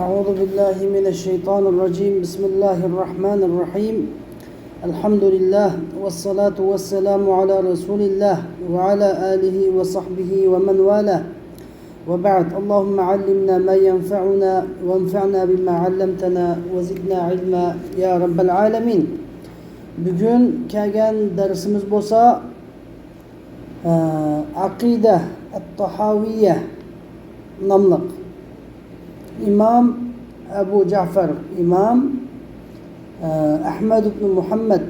أعوذ بالله من الشيطان الرجيم بسم الله الرحمن الرحيم الحمد لله والصلاة والسلام على رسول الله وعلى آله وصحبه ومن والاه وبعد اللهم علمنا ما ينفعنا وانفعنا بما علمتنا وزدنا علما يا رب العالمين. Bugün kelgan dersimiz bo'lsa Aqida at-Tahawiyya namlıq İmam Ebu Ja'far İmam Ahmed ibn Muhammed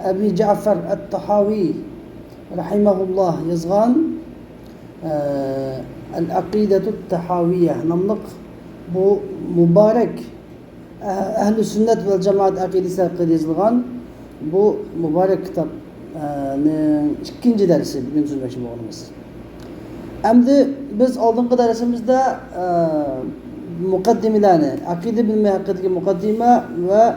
Ebu Ja'far at-Tahawi rahimahullah yazgan Al-Aqidatu at-Tahawiyya namlıq bu mübarek Ehl-i Sünnet ve Cemaat akidesi hakkında yazılgan bu mübarek kitap ikinci dersi bugün sözleşme olmamız. Endi biz oldingi dersimizde muqaddimelerini, akide bilme hakkındaki muqaddime ve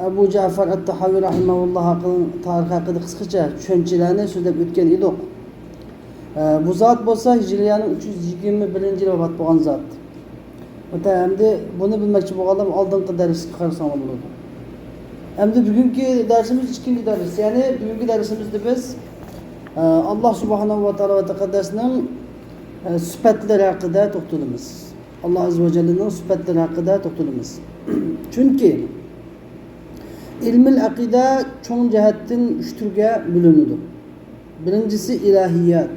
Ebu Ja'far at-Tahawi rahimahullah tarihi hakkında kısaca düşüncelerini sözlep ötken idik. Bu zat bolsa Hicriyanın 321. yılı vefat bolgan zat. Endi bunu bilmekçi bolganlar oldingi dersni qarasam bo'ladi. Endi bugünkü dersimiz ikinci ders. Yani bugünkü dersimizde biz Allah subhanahu wa ta'ala ve taqaddasının sıfatları hakkında to'xtalamiz. Allah azze ve celle'nin sıfatları hakkında to'xtalamiz. Çünkü ilmil aqida çoğun cihettin üç türge bölünüdü. Birincisi ilahiyat,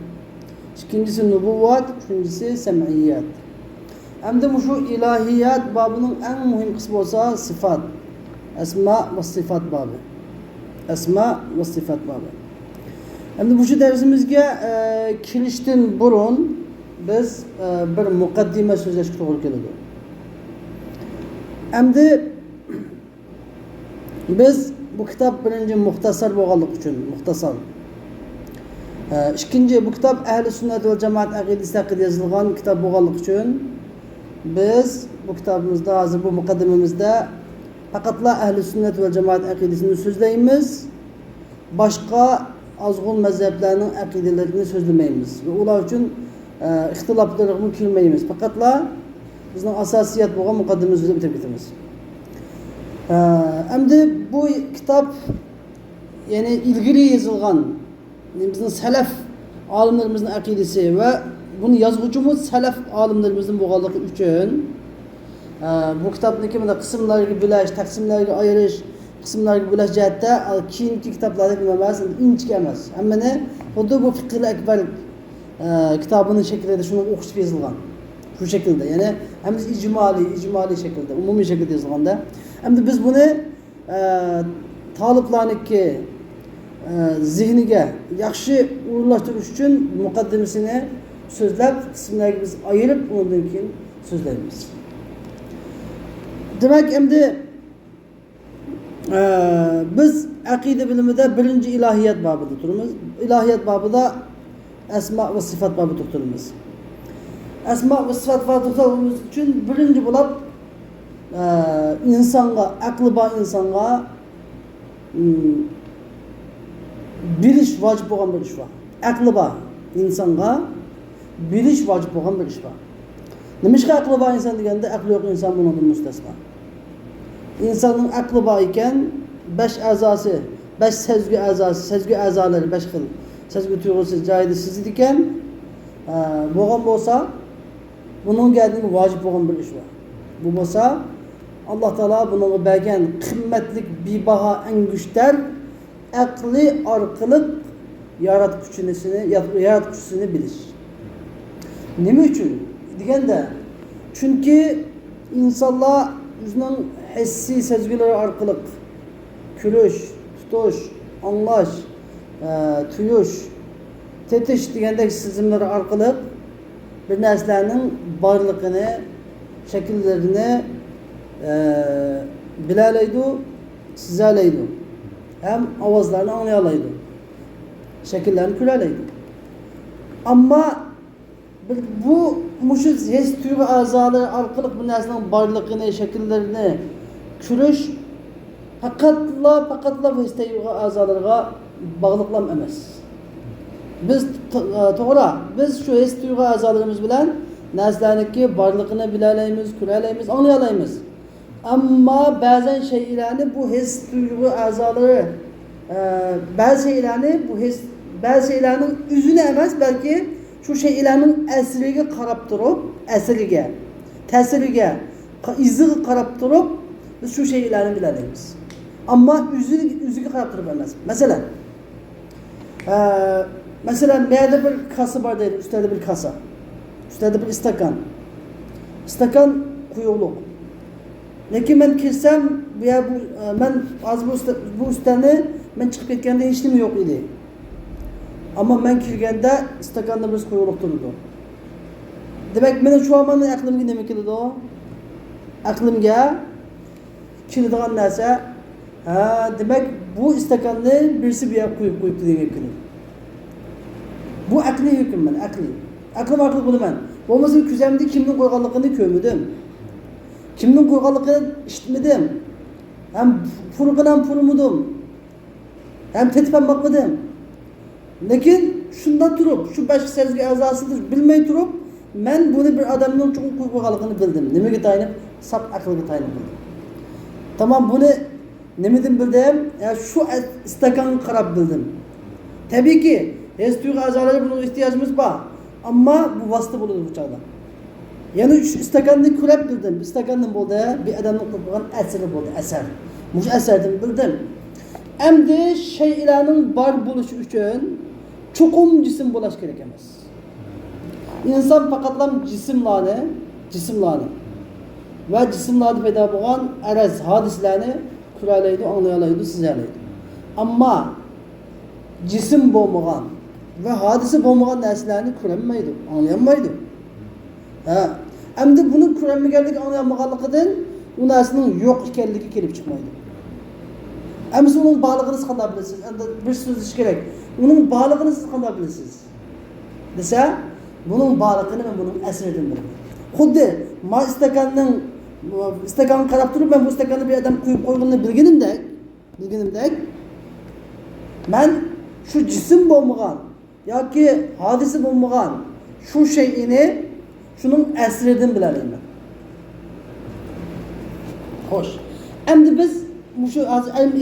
ikincisi nübüvvet, üçüncüsü sem'iyyat. Hem de şu ilahiyat babının en mühim kısmı olsa sıfat. Esma ve sıfat babı. Esma ve sıfat babı. Hem de bu şu dersimizge kirişten burun biz bir mukaddime sözleşik doğru keledi. Hem de biz bu kitap birinci muhtasar boğalık için muhtasar. İkinci bu kitap Ehl-i Sünnet ve Cemaat akidesi hakkında yazılgan kitap boğalık için biz bu kitabımızda hazır bu mukaddimemizde fakatla Ehl-i Sünnet ve Cemaat akidesini sözleyimiz. Başka azgın mezheplerinin akidelerini sözlemeyimiz. Ve ular için ihtilaflarını kirmeyimiz. Fakatla bizim asasiyet boğan mukaddimemizi bitirip bitirimiz. Hem de bu kitap yani ilgili yazılgan bizim selef alimlerimizin akidesi ve bunu yazgıcımız selef alimlerimizin boğalığı için bu kitabın ikiminde kısımlarını bileş, taksimlarını ayırış, kısımlarını bileş cihette keyinki kitaplarda bilmemez, inçik emez. Ama ne? O da bu Fıkhı-ı Ekber kitabının şekilde şunu okuşup yazılgan. Şu şekilde yani hem de icmali şekilde, umumi şekilde yazılgan da. Hem de biz bunu taliplarınki zihnige yaxşı uğurlaştırış için mukaddimesini sözlep, kısımlarını biz ayırıp ondan keyin sözlerimiz. Demek endi biz akide bilimide birinci ilahiyat babıda turumuz. İlahiyat babıda esma ve sıfat babı tuturumuz. Esma ve sıfat babı tuturumuz için birinci bulab insanga, aklı ba insanga biliş vacip olan bir iş var. Aklı ba insanga biliş vacip olan bir iş var. Nimişka aklı ba insan degende aklı yok insan bunun müstesna. İnsanın aklı var iken 5 azası, 5 sezgi azası, sezgi azaları 5 xil sezgi tuyg'usi joyida siz iken bo'lgan bo'lsa bunun geldiği vacip bo'lgan bir iş var. Bu bo'lsa Allah Teala bunun bergen kıymetlik bibaha en güçler akli arkalık yaratkucusunu bilir. Nima uchun deganda çünkü insanlar bizning hissiy sezgilar orqali kulish, tutish, anglash, tuyush, tetish degandek sezimlar orqali bir narsalarning borligini, shakllarini bilalaydi, sizalaydi. Hem ovozlarni anglayoladi. Shakllarni ko'ralaydi. Ammo bu mushu his tuyg'u a'zolari orqali bu narsaning borligini, shaklarini ko'rish faqatla bu his tuyg'u a'zolariga bog'liqlam emas. Biz to'g'ri, biz shu his tuyg'u a'zolarimiz bilan narsalarniki barligini bilalaymiz, ko'ralaymiz, anglayalaymiz. Ammo ba'zan şeylarni bu his tuyg'u a'zolari ba'zi şeylarni bu his ba'zi şeylarning o'zini emas, balki shu şeylarning asliga qarab turib, asliga, ta'siriga, iziga qarab turib biz shu şeylarni bilalaymiz. Ammo o'ziga qarab turib emas. Mesela meyada bir kasa var deydi, üstte bir kasa. Üstte bir istakan. İstakan kuyuluk. Lekin ben kirsem veya ben az bu üsteni ben çıkıp ketganda hech nima yo'q edi. Ama ben kirganda istakanda bir kuyuluk turdi. Demek meni şu an meni aqlimga nima keldi o? Aqlimga keladigan narsa, demek bu istakanni birisi bu yoqqa qo'yib qo'yibdi degan keldi. Bu aqliy hukm men, aqliy. Aqlim orqali bilaman. Bo'lmasa ko'zimda kimning qo'yganligini ko'rmadim. Kimning qo'yganligini eshitmadim. Ham furqinam furmadim. Ham tetib ham boqmadim. Lekin shunda turib, shu boshqa sezgi a'zosidir bilmay turib, men buni bir odamning uchun qo'yganligini bildim. Nimaga tayinib? Sap aqlga tayinib bildim. Tamam, buni nimadan bildim? Ya şu istakanga qarab bildim. Tabii ki his tuyg'u a'zolari bunga ehtiyojimiz bor. Ammo bu vosita bo'ladi bu chog'da. Yana şu istakanni ko'rib bildim. Istakandan bo'ldi, bir odamning qo'ygan asari bo'ldi, asar. Bu asardan bildim. Endi şeylarning bor bo'lishi uchun cho'qim jism bo'lish kerak emas. İnsan faqatlam jismlarni va jismlarda paydo bo'lgan araz hodislarni ko'ralaydi, anglayalaydi, sezalaydi. Ammo jism bo'lmagan va hodisa bo'lmagan narsalarni ko'rolmaydi, anglayamaydi. Endi buni ko'rolmaganligi, anglayolmaganligidan u narsaning yo'q ekanligi kelib chiqmaydi. Endi uning borlig'ini siz qanday bilasiz? Endi bir so'zlash kerak. Uning borlig'ini siz qanday bilasiz? Desa, buning borlig'ini men buning asridan bilaman. Xuddi men istakanni qarab turib, men bu istakanni bir odam qo'yib qo'yganini bilganimdek, men shu jism bo'lmagan yoki hodisa bo'lmagan shu shayni shuning asridan bilalayman. Xo'sh. Endi biz shu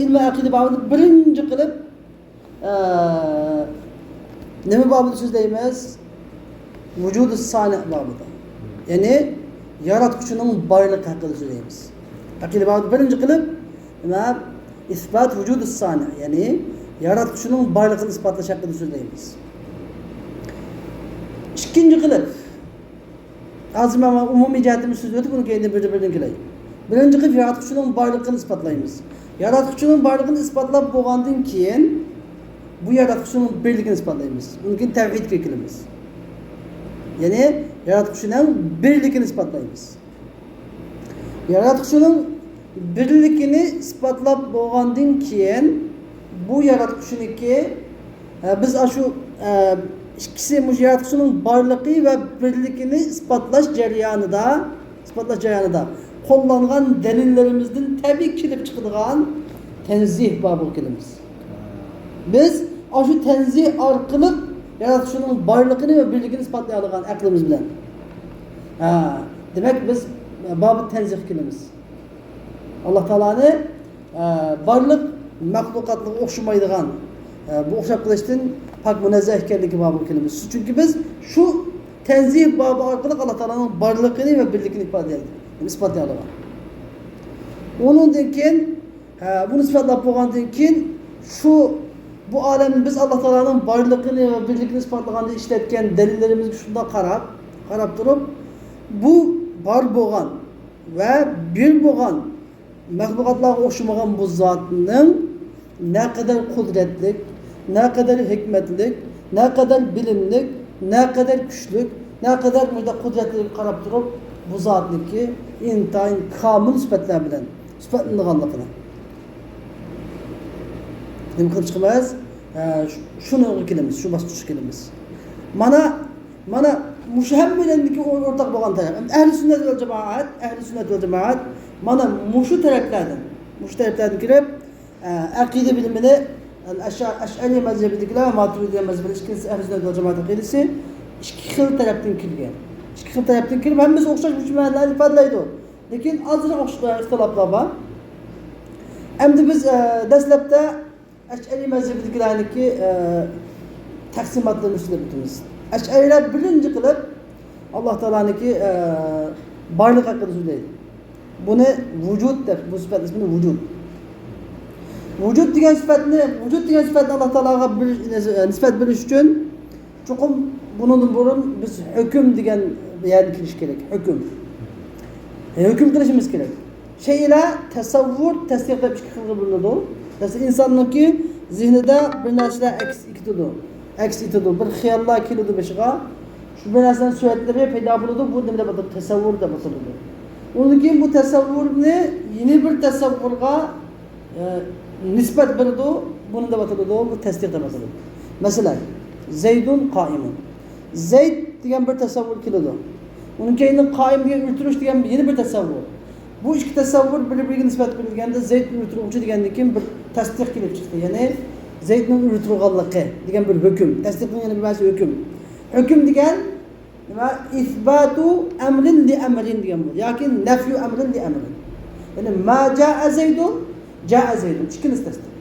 ilm aqida babida birinchi qilib nima babida so'zlaymiz? Vujudus sani babida. Ya'ni yaratquchining boyligi haqida so'zlaymiz. Aqida babida birinchi qilib nima? İsbat vujudus sani, ya'ni yaratquchining boyligini isbotlash haqida so'zlaymiz. İkinci qilib hozir men umumiy jihatimiz so'zlaydi, buni keyin bir-biridan kelay. Birinchi qilib yaratquchining boyligini isbotlaymiz. Yaratquchining boyligini isbotlab bo'lgandan keyin bu yaratquchining birligini isbotlaymiz. Bundan keyin tavhidga kelamiz. Ya'ni yaratquchining birligini isbotlaymiz. Yaratquchining birligini isbotlab bo'lgandan keyin bu yaratquchiniki biz shu ikkisi yaratquchining borligi va birligini isbotlash jarayonida qo'llangan dalillarimizdan tabiiy kelib chiqadigan tanzih babul kelamiz. Biz shu tanzih orqali yaratquchining borligini va birligini isbotlay olgan aqlimiz bilan. Demak biz babul tanzih kelamiz. Allah Teala'nı barlık mahlukatla o'xshamaydigan bu o'xshab qilishdan pak munazzah ekanligi babul kelamiz. Çünkü biz şu tenzih babı orqali Allah Teala'nın barligini ve birligini isbotlay olamiz. Onundan keyin bunu isbotlab bo'lgandan keyin şu bu alemni biz Allah Teala'nın barligini ve birligini isbotlaganda ishlatgan dalillerimizga shunda qarab turib, bu bar bo'lgan ve bir bo'lgan mahlukatlarga o'xshamagan bu zotning ne kadar kudretlik, ne kadar hikmetlik, ne kadar bilimlik, ne kadar güçlük, ne kadar kudretli qarab turib, bu zotniki intayin kamil sifatlar bilan sifatlanganligini. Nima qilib chiqamiz? Shuni kelamiz, shu bosqichga kelamiz. Mana mush hammalarniki o'rtaq bo'lgan taraf. Ahli sunnat val jamoat mana mushu taraflardan kirib aqida bilimini Ash'ari mazhabidagilar va Maturidiy mazhabidagilar ikkinchisi ahli sunnat val jamoat aqidasi ikki xil tarafdan kirgan. ikki xil tarafdan kelib hammasi o'xshash ma'nolarni ifodalaydi. Lekin ozroq ixtiloflar bor. Endi biz dastlabda Ash'ari mazhabidagilarniki taqsimotlarni ustida o'tamiz. Ash'arilar birinchi qilib Alloh taolaniki barliq haqida so'zlaydi. Buni vujud deb, bu sifat ismini vujud. Vujud degan sifatni Alloh taologa nisbat berish uchun chuqur bundan burun biz hukm degan yerga kirish kerak. Hukm qilishimiz kerak. Şeyler tasavvur, tasdiq deb ikki xilga bo'linadi. Masalan, insonningki zihnida bir narsalar aks etadi. Bir xayollar keladi beshiga. Shu bir narsaning suratlari paydo bo'ladi. Bu nima deb ataladi? Tasavvur deb ataladi. Undan keyin bu tasavvurni yeni bir tasavvurga nisbat beradi. Buni deb ataladi. Bu tasdiq deb ataladi. Masalan, Zaydun qoimun. Zayd degan bir tasavvur keladi. Undan keyin qoimga o'tirish degan yeni bir tasavvur. Bu ikki tasavvur bir-biriga nisbat berilganda Zayd o'tiruvchi degandan keyin bir tasdiq kelib chiqdi. Ya'ni Zaydning o'tirganligi degan bir hukm. Tasdiqning yana bir ba'zi hukm. Hukm degan nima? İsbatu amrin li amrin degan bu. Yoki nafyu amrin li amrin. Ya'ni ma jaa Zaydun, ikkini tasdiq.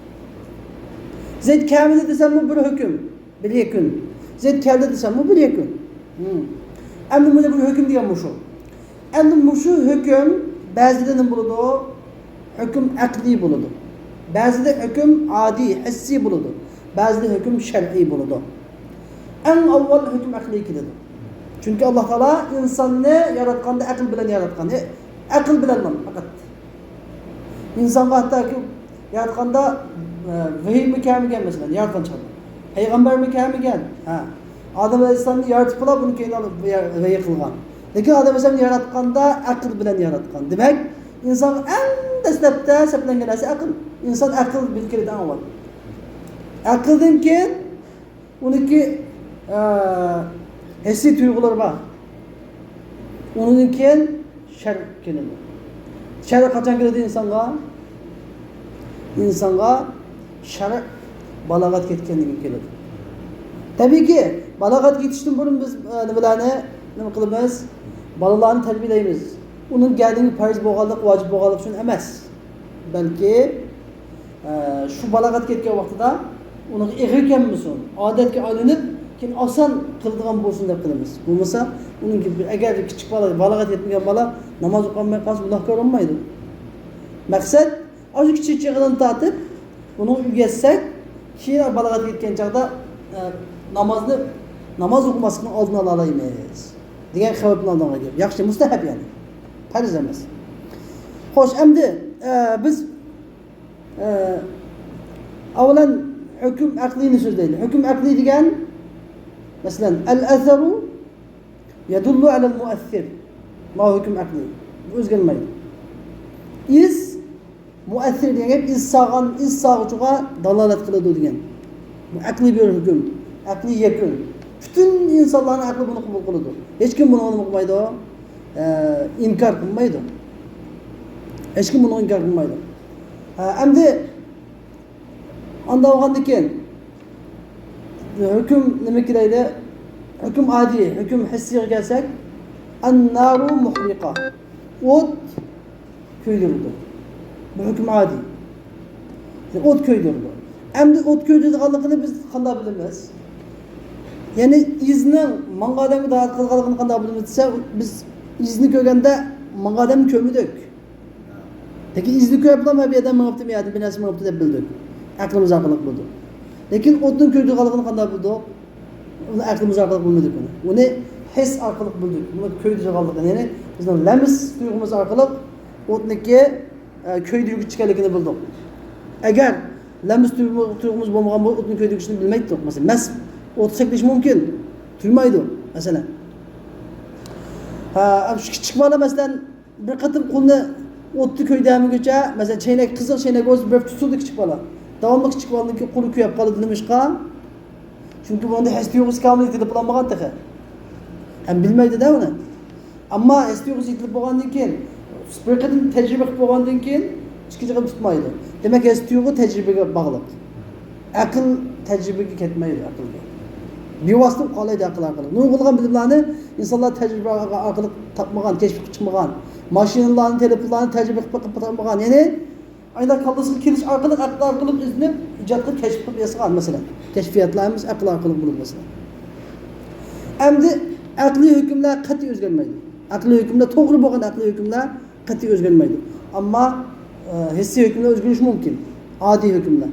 Zayd kamida desam bu bir hukm, bir yakun. Zayd keldi desam bu bir yakun. Endi bunda bir hukm degan bu shu. Endi bu shu hukm ba'zida nima bo'ladi? Hukm aqliy bo'ladi. Ba'zida hukm odiy, hissiy bo'ladi. Ba'zida hukm shar'iy bo'ladi. Eng avval hukm aqliy keladi. Chunki Alloh taolo insonni yaratganda aql bilan yaratgan. Aql bilan faqat. İnsonga hattoki yaratganda vahiymi kelmagan masalan, yaratgan chog'da. Payg'ambarmi kelmagan? Ha. Odam alayhissalomni yaratib qilib, uni keyin olib vahiy qilgan. Lekin odam alayhissalomni yaratganda aql bilan yaratgan. Demak, inson eng dastlabda hisoblangan narsa aql. İnson aql bilkiridan avval. Aqldan keyin uniki hissiy tuyg'ular bor. Undan keyin shar keladi. Shar qachon keladi insonga? Insonga shar balog'at ketgandan keladi. Tabiiyki, balog'at yetishdan burun biz nimalarni nima qilamiz? Bolalarni tarbiyalaymiz. Uning gadingi farz bo'lganlik, vojib bo'lganlik uchun emas. Balki shu balog'at ketgan vaqtida uni ig'ir kelmasin, odatga aylanib, keyin oson qiladigan bo'lsin deb qilamiz. Bo'lmasa, uning agar kichik bola, balog'at yetmagan bola namoz o'qimay qolsa, gunohkor bo'lmaydi. Maqsad o'sha kichik chig'idan tortib, uni o'rgatsak, keyin balog'at yetgan chaqda namoz o'qimaslikni oldini ola olamiz degan xavfni oldinga kelib. Yaxshi, mustahab ya'ni. Farz emas. Xo'sh, endi biz avvalan hukm aqliyni so'zlaydi. Hukm aqliy degan masalan al-atharu yadullu ala al-mu'aththir. Ma hukm aqliy. Bu o'zgarmaydi. Iz mu'aththir degan iz sog'uchiga dalolat qiladi degan. Bu aqliy bir hukm, aqliy yakun. Bütün insonlarning aqli buni qabul qiladi. Hech kim buni qilmaydi, inkor qilmaydi. Hech kim buni inkor qilmaydi. Endi anda olgandan keyin hukm nima kelaydi? Hukm odiy, hukm hissiy kelsak, an-naru muhriqa. O't kuydirdi. Bu hukm odiy. O't kuydirdi. Endi o't kuydirganligini biz qanday bilamiz? Yani izning manga odamga da'vat qilganligini qanday bilamiz desa, biz izni ko'rganda manga odam ko'midik. Lekin izni ko'rib ham bir odam mangapti, bir narsa mangapti deb bildik. Aqlimiz orqali bo'ldi. Lekin o'tning ko'rganligini qanday bildik? Uni aqlimiz orqali bilmadik uni. Uni his orqali bildik. Uni ko'rganligini, ya'ni bizning lams tuyg'umiz orqali o'tniki ko'ydirgichligini bildik. Agar lams tuyg'umiz bo'lmagan bo'lsa, o'tning ko'ydirgichini bilmaydik. Masalan, mas o't chekish mumkin. Tuymaydi masalan. Shu kichik bola masalan bir qatim qo'lni o'tni ko'ydamigacha, masalan chaynak, qizil chaynak o'zi bir tutdi kichik bola. Davomli kichik bolaning qo'li kuyib qoladi nimishqa? Chunki bunda his tuyg'usi kamoliyat deb bo'lmagan taqa. Ham bilmaydi-da uni. Ammo his tuyg'usi yetilib bo'lgandan keyin, bir qatim tajriba qilib bo'lgandan keyin ichkichiga tutmaydi. Demak, his tuyg'u tajribaga bog'liq. Aql tajribaga ketmaydi aqlga. Bevosita qolaydi aql orqali. Nurg'ulg'an bilimlarni insonlar tajriba orqali topmagan, keşif chiqmagan. Mashinalarni, telefonlarni tajriba qilib topmagan. Ya'ni aynan kallasiga kelish orqali aql orqali iznib ijod qilib keşif qilib yasagan masalan. Keşfiyatlarimiz aql orqali bo'lib masalan. Endi aqliy hukmlar qat'iy o'zgarmaydi. Aqliy hukmlar to'g'ri bo'lgan aqliy hukmlar qat'iy o'zgarmaydi. Ammo hissiy hukmlar o'zgarishi mumkin. Odiy hukmlar.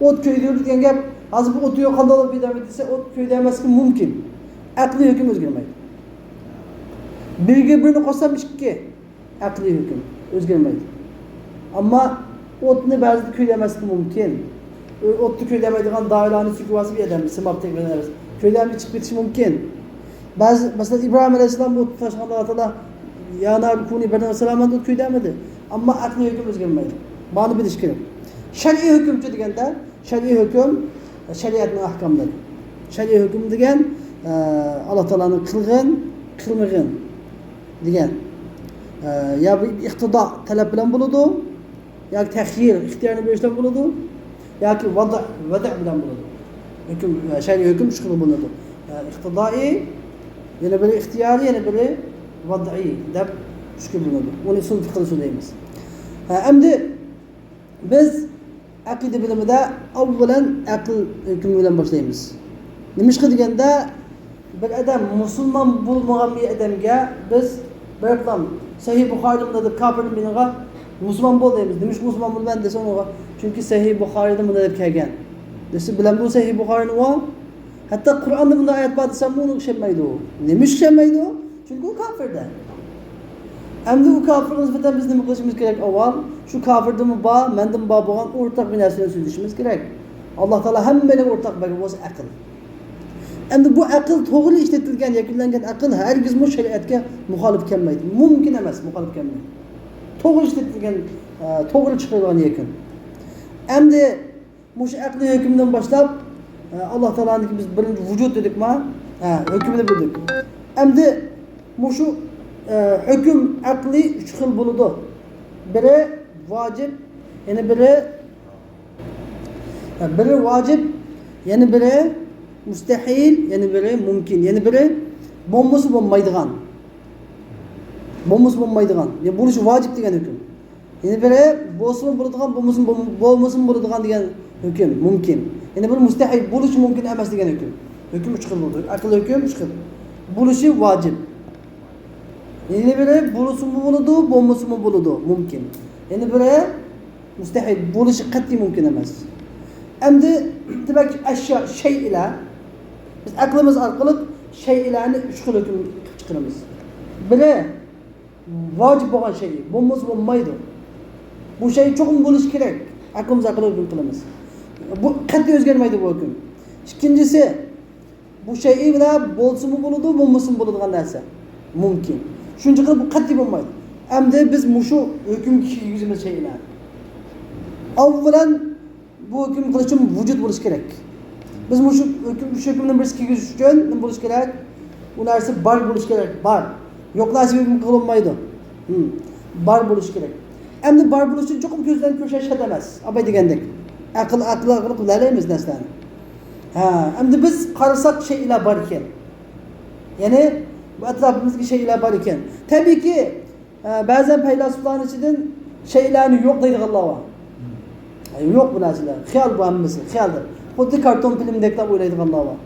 O't ko'ydi degan gap, hozir bu o't yo'q qanday bo'lib ketadi desa, o't ko'ydi emaski mumkin. Aqliy hukm o'zgarmaydi. Birga birini qo'shsam ikki aqliy hukm o'zgarmaydi. Ammo o'tni ba'zida ko'ydamasligi mumkin. O'tni ko'ydamaydigan doirani sukuvasi bir odam simabtek emas. Ko'ydam chiqib ketishi mumkin. Ba'zi masalan Ibrohim alayhisalom o't tashg'anda Alloh taolo ya nar kuni bir salamat o't ko'ydamadi. Ammo aqliy hukm o'zgarmaydi. Buni bilish kerak. Shar'iy hukmchi deganda, shar'iy hukm shariatning ahkomlari. Shar'iy hukm degan Alloh taolaning qilg'in, qilmag'in degan. Ya bir iqtido talab bilan bo'ladi, yoki taxyir, ixtiyorni berishlar bo'ladi, yoki vada bilan bo'ladi. Hukm shar'iy hukm shu xil bo'ladi. Iqtidoi, yana biri ixtiyoriy, yana biri vad'i deb shu xil bo'ladi. Uni usul fiqhda so'zlaymiz. Endi biz aqida bilimida avvalan aql hukmi bilan boshlaymiz. Nima deganda bir odam musulmon bo'lmagan bir odamga biz bir iqlom Sahih Buxoriyda deb kofirni binoga musulmon bo'l deymiz. Nima musulmon bo'lman desa unga chunki Sahih Buxoriyda bunda deb kelgan. Desa bilan bu Sahih Buxoriyni va hatto Qur'onda bunda oyat bor desam uni o'xshamaydi u. Nima o'xshamaydi u? Chunki u kofirda. Endi u kofirga nisbatan biz nima qilishimiz kerak? Avval shu kofirdan bor, mendan bor bo'lgan o'rtaq bir narsani so'zlashimiz kerak. Alloh taolo hammaga o'rtaq bergan bo'lsa aql. Endi bu aql to'g'ri ishlatilgan, yakunlangan aql hargiz bu shariatga muxolif kelmaydi. Mumkin emas muxolif kelmaydi. To'g'ri ishlatilgan, to'g'ri chiqarilgan yakun. Endi shu aqliy hukmdan boshlab Alloh taoloning biz birinchi vujud dedikmi? Hukmini bildik. Endi shu hukm aqli uch xil bo'ladi. Biri vojib, yana biri vojib, yana biri mustahil, yana biri mumkin, yana biri bo'lmasa bo'lmaydigan. Bo'lmasa bo'lmaydigan. Ya bo'lishi vojib degan hukm. Yana biri bo'lsa bo'ladigan, bo'lmasa bo'ladigan degan hukm mumkin. Yana biri mustahil, bo'lishi mumkin emas degan hukm. Hukm uch xil bo'ladi. Aql hukm uch xil. Bo'lishi vojib. Yana biri bo'lsa bo'ladi, bo'lmasa bo'ladi, mumkin. Yana biri mustahil, bo'lishi qat'iy mumkin emas. Endi demak ashyo shay'lar biz aqlimiz orqali shay'larni uch xil hukm chiqaramiz. Biri vojib bo'lgan shay, bo'lmasa bo'lmaydi. Bu shay cho'qim bo'lishi kerak. Aqlimiz orqali hukm qilamiz. Bu qat'iy o'zgarmaydi bu hukm. Ikkinchisi bu shay bilan bo'lsa-mu bo'ladi, bo'lmasa-mu bo'ladigan narsa. Mumkin. Shuncha qilib bu qat'iy bo'lmaydi. Endi biz shu hukmga kiygizimiz shaylar. Avvalan bu hukm qilish uchun vujud bo'lish kerak. Biz shu hukmni birisi kiygizish uchun nima bo'lish kerak? U narsa bor bo'lish kerak, bor. Yo'q narsa hukm qilinmaydi. Bor bo'lish kerak. Endi bor bo'lish uchun cho'qim ko'zdan ko'rsatish shart emas. Abay degandek. Aql qilib qilalaymiz narsani. Endi biz qarasak shaylar bor ekan. Ya'ni bu atrofimizga shaylar bor ekan. Tabiiyki, ba'zan faylasuflarning ichidan shaylarni yo'q deydiganlar bor. Yo'q bu narsalar. Xiyol bu hammasi, xiyoldir. Xuddi karton filmdek deb o'ylaydiganlar bor.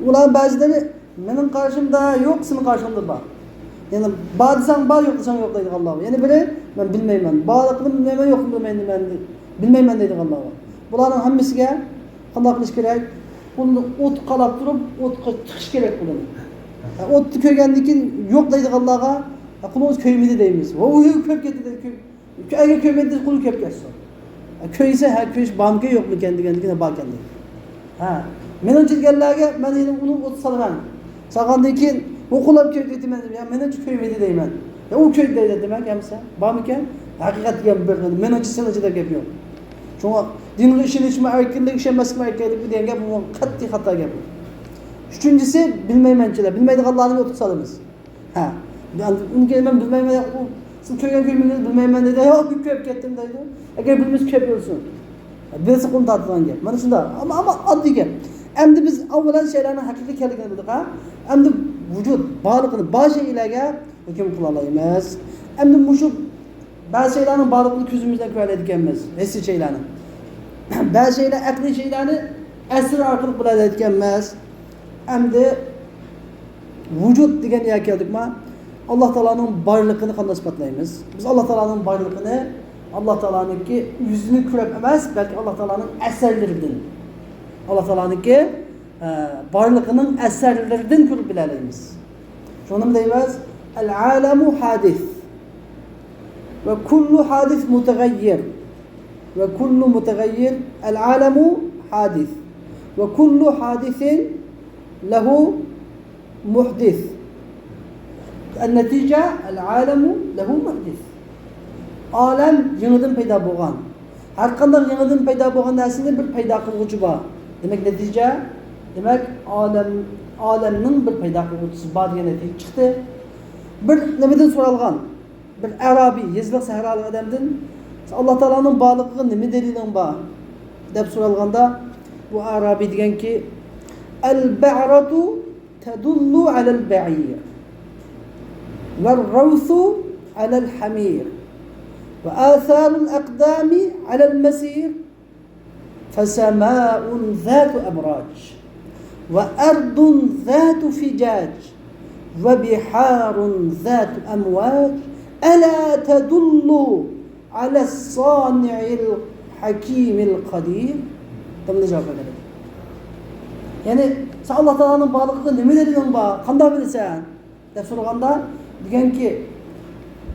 Ular ba'zilari mening qarshimda yo'q, sening qarshingda bor. Ya'ni bor desang bor, yo'q desang yo'q deydiganlar bor. Yana biri men bilmayman, borliqni bilmayman, yo'qni bilmayman, bilmayman deydiganlar bor. Bularning hammasiga qanday qilish kerak? Buni o't qalab turib, o'tga tiqish kerak bo'ladi. O'tni ko'rgandan keyin yo'q deydiganlarga qulimiz ko'ymidi deymiz. Va u ko'p ketdi. Agar ko'ymadi, qul ko'p ketsin. Ko'ysa, ko'yish bormi yo'qmi ekan deganligini bor ekan deydi. Menimcha deganlarga men endi uni o't solaman. Solgandan keyin o'qilib ko'ydiman deb, menimcha ko'ymidi deyman. U ko'ydi deydi demak, hamsa bormi ekan? Haqiqatga bir menimcha sanachida gap yo'q. Shunga dinga ishonishmi, erkinlik ishonmasmi erkinlik degan gap bu qat'iy xato gap. Uchinchisi bilmaymanchilar, bilmaydiganlarni o'tib solamiz. Unga men bilmayman, siz ko'rgan ko'rmagan bilmayman dedi. Yo'q, ko'p ketdim deydi. Agar bilmas ko'p bo'lsin. Bilsa qon tortgan gap. Mana shunda. Ammo oddiy gap. Endi biz avvalan şeylerin haqiqiy ekanligini bildik ha. Endi vücut barligini bar şeylarga hukm qila olamiz. Endi mushu ba'zi şeylerin barligini ko'zimizdan ko'radi ekanmiz. Hissiy şeylarni. Ba'zi şeylar aqliy şeylarni asr orqali biladi ekanmiz. Endi vücut degan yerga keldikmi? Allah Teala'nın barligini qanday isbotlaymiz? Biz Allah Teala'nın barligini Allah Teala'nınki yüzünü ko'rib emas, balki Allah Teala'nın asarlaridan. Allah Teala'nınki barliginin asarlaridan ko'rib bilalaymiz. Shuni nima deymiz? Al-alamu hadis. Ve kullu hadis mutagayyir. Ve kullu mutagayyir al-alamu hadis. Ve kullu hadisin lehu muhdis. El-netice el-alemu lehu muhdis. Alem yenidən payda bolğan. Hər qanday yenidən payda bolğan nərsəni bir payda qılğıcı var. Demək netice, demək alemnin bir payda qılğıcısı var deyə nəticə çıxdı. Bir nəmədən soralğan? Bir Arabi, yazılıq səhralı adamdan Allah Taala'nın barlığı nəmə delilin var? Deb soralğanda bu Arabi degan ki el-ba'ratu tadullu alel-ba'ir. والروث على الحمير وآثار الأقدام على المسير فسماء ذات أبراج وأرض ذات فجاج وبحار ذات أمواج ألا تدل على الصانع الحكيم القدير. Tamam cevap verelim. Yani sen Allah Teala'nın bağlılığı ne delilin var? Qanday bilsen? Deb sorganda degan ki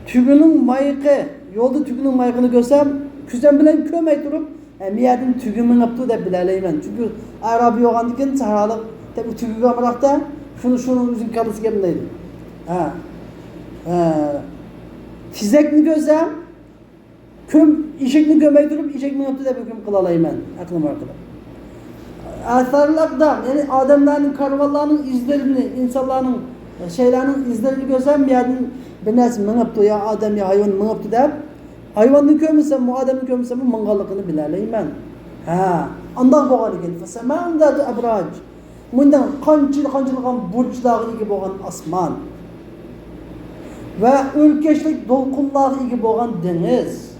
tügünün mayıqı, yolda tügünün mayıqını görsem, küzem bilen kömey durup, miyadın tügümün yaptığı da bilaleymen. Çünkü Arabi yoğandıkken sahralık, tabi tügü gamrakta, şunu üzün kalısı gelmeydi. Fizekni görsem, işekni gömey durup, işekni yaptığı da hüküm kılalaymen. Aklım arkada. Asarlar da, yani adamların, karvallarının izlerini, insanların şeylerin izlerini görsem bir yerden bir nersi mınıptı ya adam ya hayvan mınıptı deyip hayvanını görmesem bu adamını görmesem bu mangallıkını bilaleyim ben. Andak boğan ekan. Fasaman zatu abraj. Bundan qançılıqan burçlar igi boğan asman. Ve ülkeşlik dolqunlar igi boğan deniz.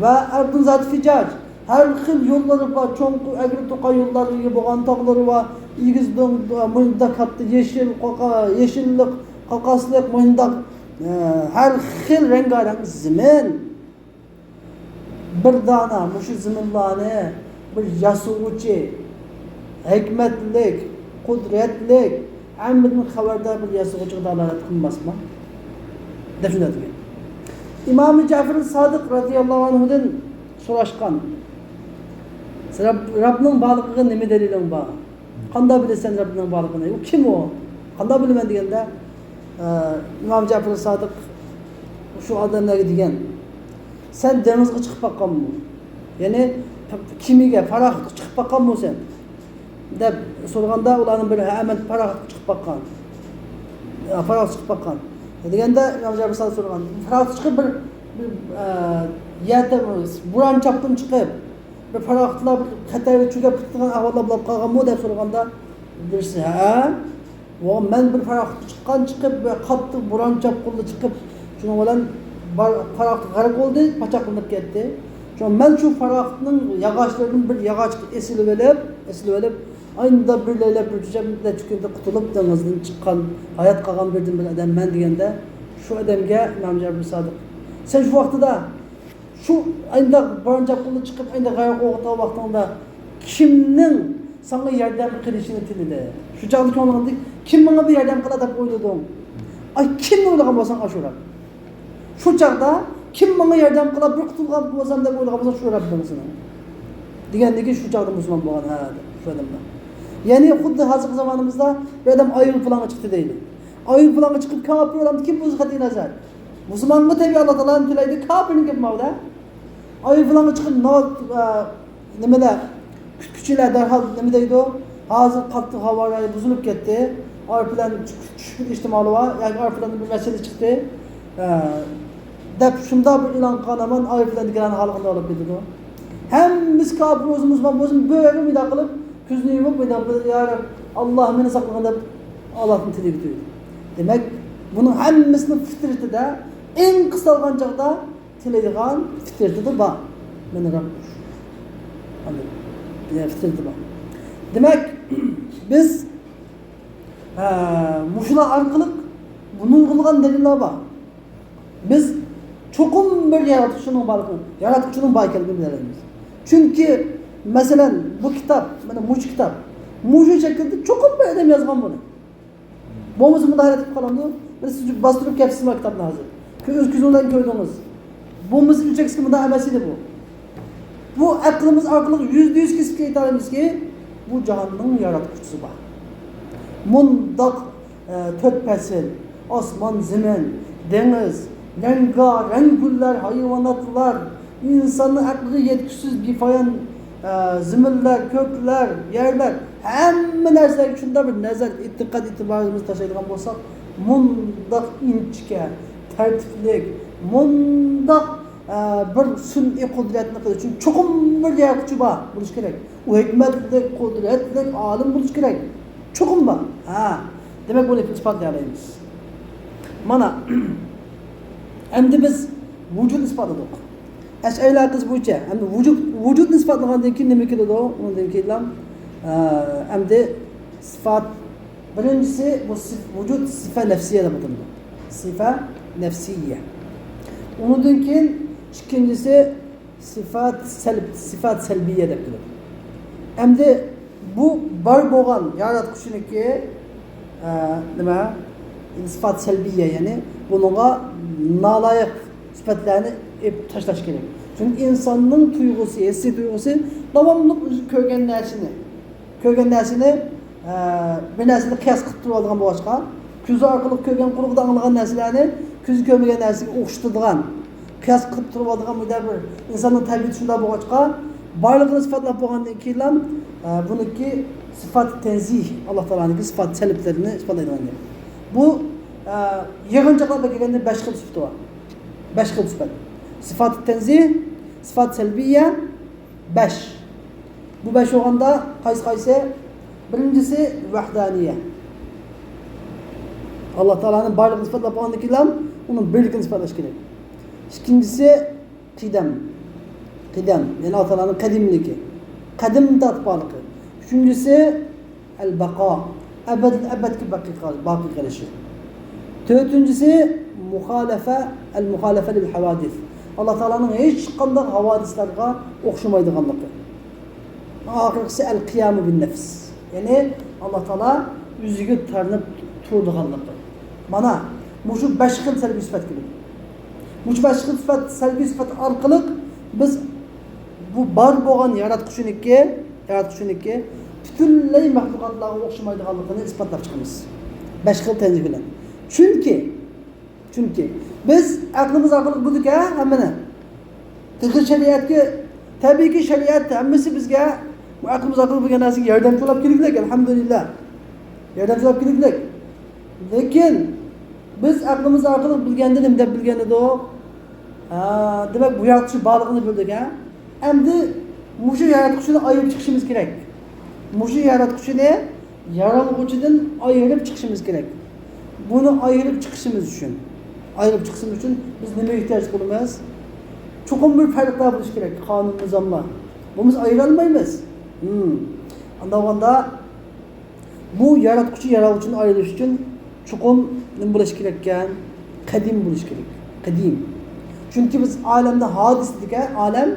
Ve ardın zat ficac. Her xil yolları var, çoğunluğu egri toqa yolları igi boğan tağları var. İgizden mındak hattı yeşillik, kakaslık mındak her xil rengarenk zemin. Bir dana, muşu zeminlarını bir yasuğucu, hikmetlik, kudretlik, emrin haberdar bir yasuğucu dalalet kılmasma. Düşündü. İmam-ı Cafer Sadık radıyallahu anhu'dan soraşkan. Rabbinin bağlılığı neme delilin var? Qanday bilesen Rabbinin bağlılığını? O kim o? Qanday bilaman deganda İmam Cafer Sadık şu adamlarga degan. Sen denizga chiqib baqqanmi? Ya'ni kimiga paraxtga chiqib baqqanmi sen? Deb so'raganda ularning biri ha men paraxtga chiqib baqqan. Paraxtga chiqib baqqan. Deganda İmam Cafer Sadık so'ragan. Paraxtga chiqib bir yerda buran chapdan chiqib bir paraxtlar qatayga chugab ketgan ahvollar bo'lib qolganmi deb so'raganda birisi ha men bir paraxtga chiqib qattiq buran chapqinda chiqib shuning bilan paraxt g'arq bo'ldi, pachaqlanib ketdi. Men shu paraxtning yog'ochlaridan bir yog'och esilib olib aynda bir laylab bir juda chukunda qutulib dengizdan chiqqan hayot qolgan bir odam men deganda shu odamga Imom Cafer Sadık sen şu vaqtida şu aynda buran chapqinda chiqib aynda g'arq o'qitgan vaqtingda kimning sana yardım qilishini tilida shu chog'da ko'ngilda kim menga bir yardım qiladi deb o'ylading. Ay kim o'ylagan bo'lsang ashura. Şu chog'da kim menga yardım qilib bir qutulgan bo'lsam deb o'ylagan bo'lsa shu Rabbimsin. Degandagi shu chog'da musulmon bo'lgan ha shu odamlar. Ya'ni xuddi hozirgi zamonimizda bir odam ayol planga chiqdi deydi. Ayol planga chiqib kafir odam kim o'zi qat'iy nazar. Musulmonga tabi Allah Taolani tilaydi, kafirning gapmavda. Ayol planga chiqib nimada kütükçüler derhal nima deydi o? Hozir qattiq havolar buzilib ketdi. Ayol tushib ihtimoli bor, yoki ayol bir masala chiqdi. Deb shunda bir e'lon qilgan ayol degan xalqini olib ketdi. Hammamiz kafir o'zimiz bo'lib bo'zim bo'yni mida qilib Ko'zni yumib ya Rab, Alloh meni saqlagin deb Allohning tiliga tuydi. Demak, buning hammasini fitratida eng qisqalgan chaqda tilaydigan fitratida bor. Meni Rabb. Fitrati bor. Demak, biz muşular arqılıq bunun qılğan delillar bor. Biz çoxum bir yaratıcının barlığını, yaratıcının var ekanligini bilamiz. Çünki masalan bu kitap, mana muş kitap, muş şekilde çoxum bir adam yazgan bunu. Bo'lmasa bunda hayrat qilib qolamiz. Biz siz bastırıp kelibsiz bu kitapni hozir. O'z ko'zingizdan ko'rdingiz. Bo'lmasa unchaki bunda emas edi bu. Bu aklımız arqılıq %100 kesib aytaramizki, bu jahonning yaratuvchisi bor. Mundaq to'rt fasl, osmon, zamin, dengiz, rengarenk gullar, hayvonotlar, insonning aqliga yetkisiz bepoyon zaminlar, ko'klar, yerlar, hamma narsaga shunda bir nazar, e'tiqod, e'tiborimizni tashlaydigan bo'lsak, mundaq inchga, tartiblik, mundaq bir sun'iy qudratni qilish uchun cho'qim bir yaratuvchi bor bo'lish kerak. U hikmatli, qudratli olim bo'lish kerak. Çoxum bor. Demak buni isbotlaymiz. Mana endi biz vujud isbotladik. Ash'arilar qiz bo'yicha endi vujud isbotlagandan keyin nima keladi? Undan keyin endi sifat birinchisi bu vujud sifa nafsiya deb ataladi. Sifa nafsiya. Undan keyin ikkinchisi sifat salbiya deb ataladi. Endi bu bar bo'lgan yaratquchiniki nima? Sifat salbiya, ya'ni bunga naloyiq sifatlarni tashlash kerak. Chunki insonning tuyg'usi, hissiy tuyg'usi davomli ko'rgan narsani bir narsani qiyos qilib turadigan bo'lsa, ko'zi orqali ko'rgan, quloqdan anglagan narsalarni ko'zi ko'rmagan narsaga o'xshatadigan, qiyos qilib turadigan bir insonning tabiati shunday bo'lsa, barligini sifatlab bo'lgandan keyin buniki sifat tenzih, Alloh taolaning sifat saliblarini isbotlaydigan. Bu yig'inchoqlarga kelganda 5 xil sifat bor. 5 xil sifat. Sifat tenzih, sifat salbiya 5. Bu 5 o'g'anda qaysi? Birinchisi vahdaniya. Alloh taolaning barligini sifatlab bo'lgandan keyin uning birligini isbotlash kerak. İkincisi qidam. Yani Alloh taolaning qadimligi. Qadim tatbiqi. Üçüncüsü el-baqa. Abadki baqi qilishi. Dördüncüsü el-muhalefe lil havadis. Alloh taolaning hech qanday havadislarga o'xshamaydiganligi. Oxirgisi el-qiyamu bin nafs. Yani Alloh taolo o'ziga tarnib turadiganligi. Mana mushu 5 xil salbiy sifat keladi. Mushu 5 xil sifat salbiy sifat orqali biz bu bar bo'lgan yaratquchiniki butunlay mahluqotlarga o'xshamaydiganligini isbotlab chiqamiz. 5 xil tanzih bilan. Chunki biz aqlimiz orqali bildik hammani. Tilga shariatga tabiiyki shariat hammasi bizga bu aqlimiz orqali bilgan narsaga yordamchi bo'lib keraklik, alhamdulillah. Yordamchi bo'lib keraklik. Lekin biz aqlimiz orqali bilganda nima deb bilgan edik? Demak bu yaratuvchi borlig'ini bildik. Endi mushu yaratquchini ayirib chiqishimiz kerak. Mushu yaratquchini yaralg'uchidan ayirib chiqishimiz kerak. Buni ayirib chiqishimiz uchun biz nima ehtiyoj qilamiz? Cho'qim bir farqlar bo'lish kerak, qonun, nizomlar. Biz ayira olmaymiz. Onda bu yaratuvchini ayirish uchun cho'qim nima bo'lish kerak ekan? Qadim bo'lish kerak. Qadim. Chunki biz olamda hodis dedik, olam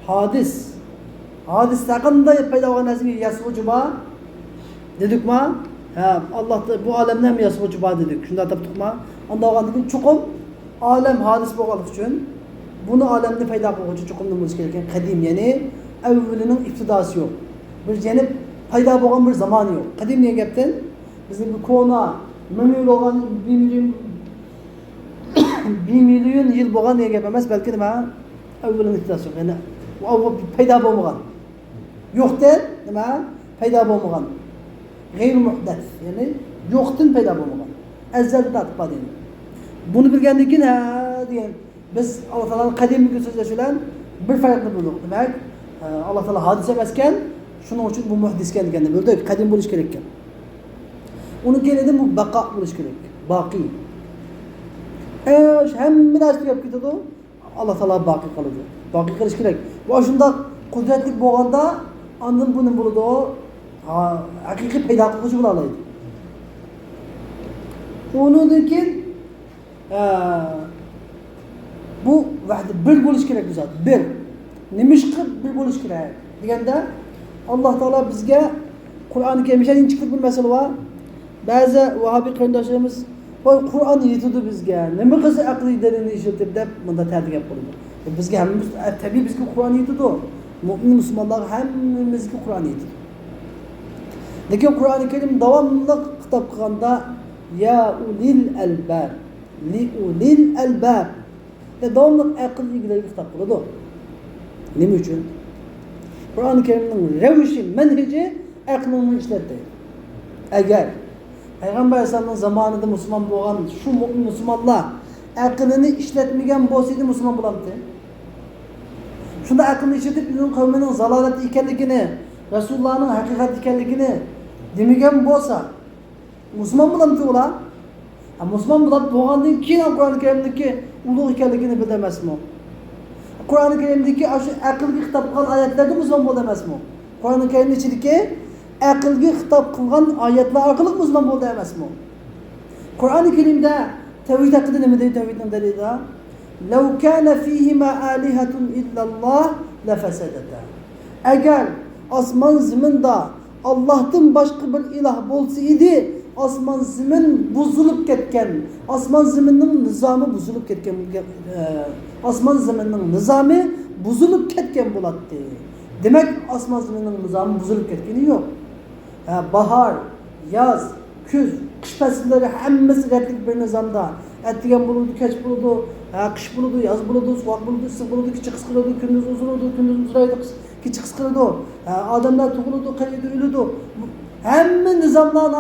hadis. Hadisda qanday paydo bo'lgan narsaga yasovchi bor dedikmi? Alloh bu olamdan ham yasovchi bor dedik. Shunda topdikmi? Unda olgandan keyin cho'qim olam hadis bo'lganligi uchun buni olamda paydo bo'luvchi cho'qim nima bo'lishi kerak ekan? Qadim, ya'ni avvalining ibtidosi yo'q. Bir yana paydo bo'lgan bir zamon yo'q. Qadim degan gapdan bizning bu kona 1 million yil bo'lgan degan gap emas, balki nima? Avvalining ibtidosi yo'q. Ya'ni u paydo bo'lmagan. Yo'qdan nima? Paydo bo'lmagan. G'ayr muhdas, ya'ni yo'qdan paydo bo'lmagan. Azaldan tatbiq deydi. Buni bilgandan keyin degan biz Alloh taolaning qadimligi so'zlash bilan bir farqni bildik. Demak, Alloh taolo hodisa emas ekan, Şunun için bu muhdis ekan. Böyle qadim bo'lish kerak ekan. Uni keladi bu baqa bo'lish kerak. Baqi. Hamma narsa tugab ketadi. Alloh taolo baqi qiladi. Baqi qilish kerak. Bu shundoq qudratli bo'lganda ondan buni bo'ladi. Haqiqiy paydo qiluvchi bo'la oladi. Undan keyin bu vahdi bir bo'lish kerak bu zot. Bir. Nimishqi bir bo'lish kerak deganda Alloh taolo bizga Qur'oni Karimda chiqib bir masala bor. Ba'zi vahobiy qarindoshlarimiz voy Qur'on yetadi bizga. Nima qilsa aqliy dalilni ishlatib deb bunda ta'dib qiladi. Bizga hammamiz tabiiy bizga Qur'on yetadi. Mu'min musulmonlar hammamizga Qur'on yetadi. Lekin Qur'oni Karim davomli xitob qilganda ya ulil albab, li ulil albab. Davomli aql egalariga xitob qiladi. Nima uchun? Qur'oni Karimning ravishi, manhaji aqlni ishlatdi. Agar Payg'ambar alayhisolamning zamonida musulmon bo'lgan shu mu'min musulmonlar aqlini ishlatmagan bo'lsa-edi musulmon bo'lardi. Shunda aqlni ishlatib uning qavmining zalolat ekanligini, Rasulullohning haqiqat ekanligini demagan bo'lsa, musulmon bo'lardi ular. Musulmon bo'lgandan keyin Qur'oni Karimdagi ulug' ekanligini bilmasmi? Qur'oni Karimdagi shu aqlga xitob qilgan oyatlarda musulmon bo'ldi emasmi? Qur'oni Karimning ichidagi aqlga xitob qilgan oyatlar orqali musulmon bo'ldi emasmi? Qur'oni Karimda tavhid haqida nima deydi? Tavhidning dalilida law kana fihima alihatun illalloh la fasadata. Agar osmon zaminda Allohdan boshqa bir iloh bo'lsa edi, osmon zamin buzilib ketgan. Osmon zaminning nizomi buzilib ketgan. Osmon zaminning nizomi buzilib ketgan bo'ladi. Demak, osmon zaminning nizomi buzilib ketgani yo'q. Bahor, yoz, kuz, qish fasllari hammasi ratlik bir nizomda. Atgan bo'ladi, kech bo'ladi, qish bo'ladi, yoz bo'ladi, sovuq bo'ladi, issiq bo'ladi, kichik qisqaradi, kunduz uzayadi, kunduz uzaydi, kichik qisqaradi. Odamlar tug'iladi, qariydi, o'ladi. Hamma nizomlar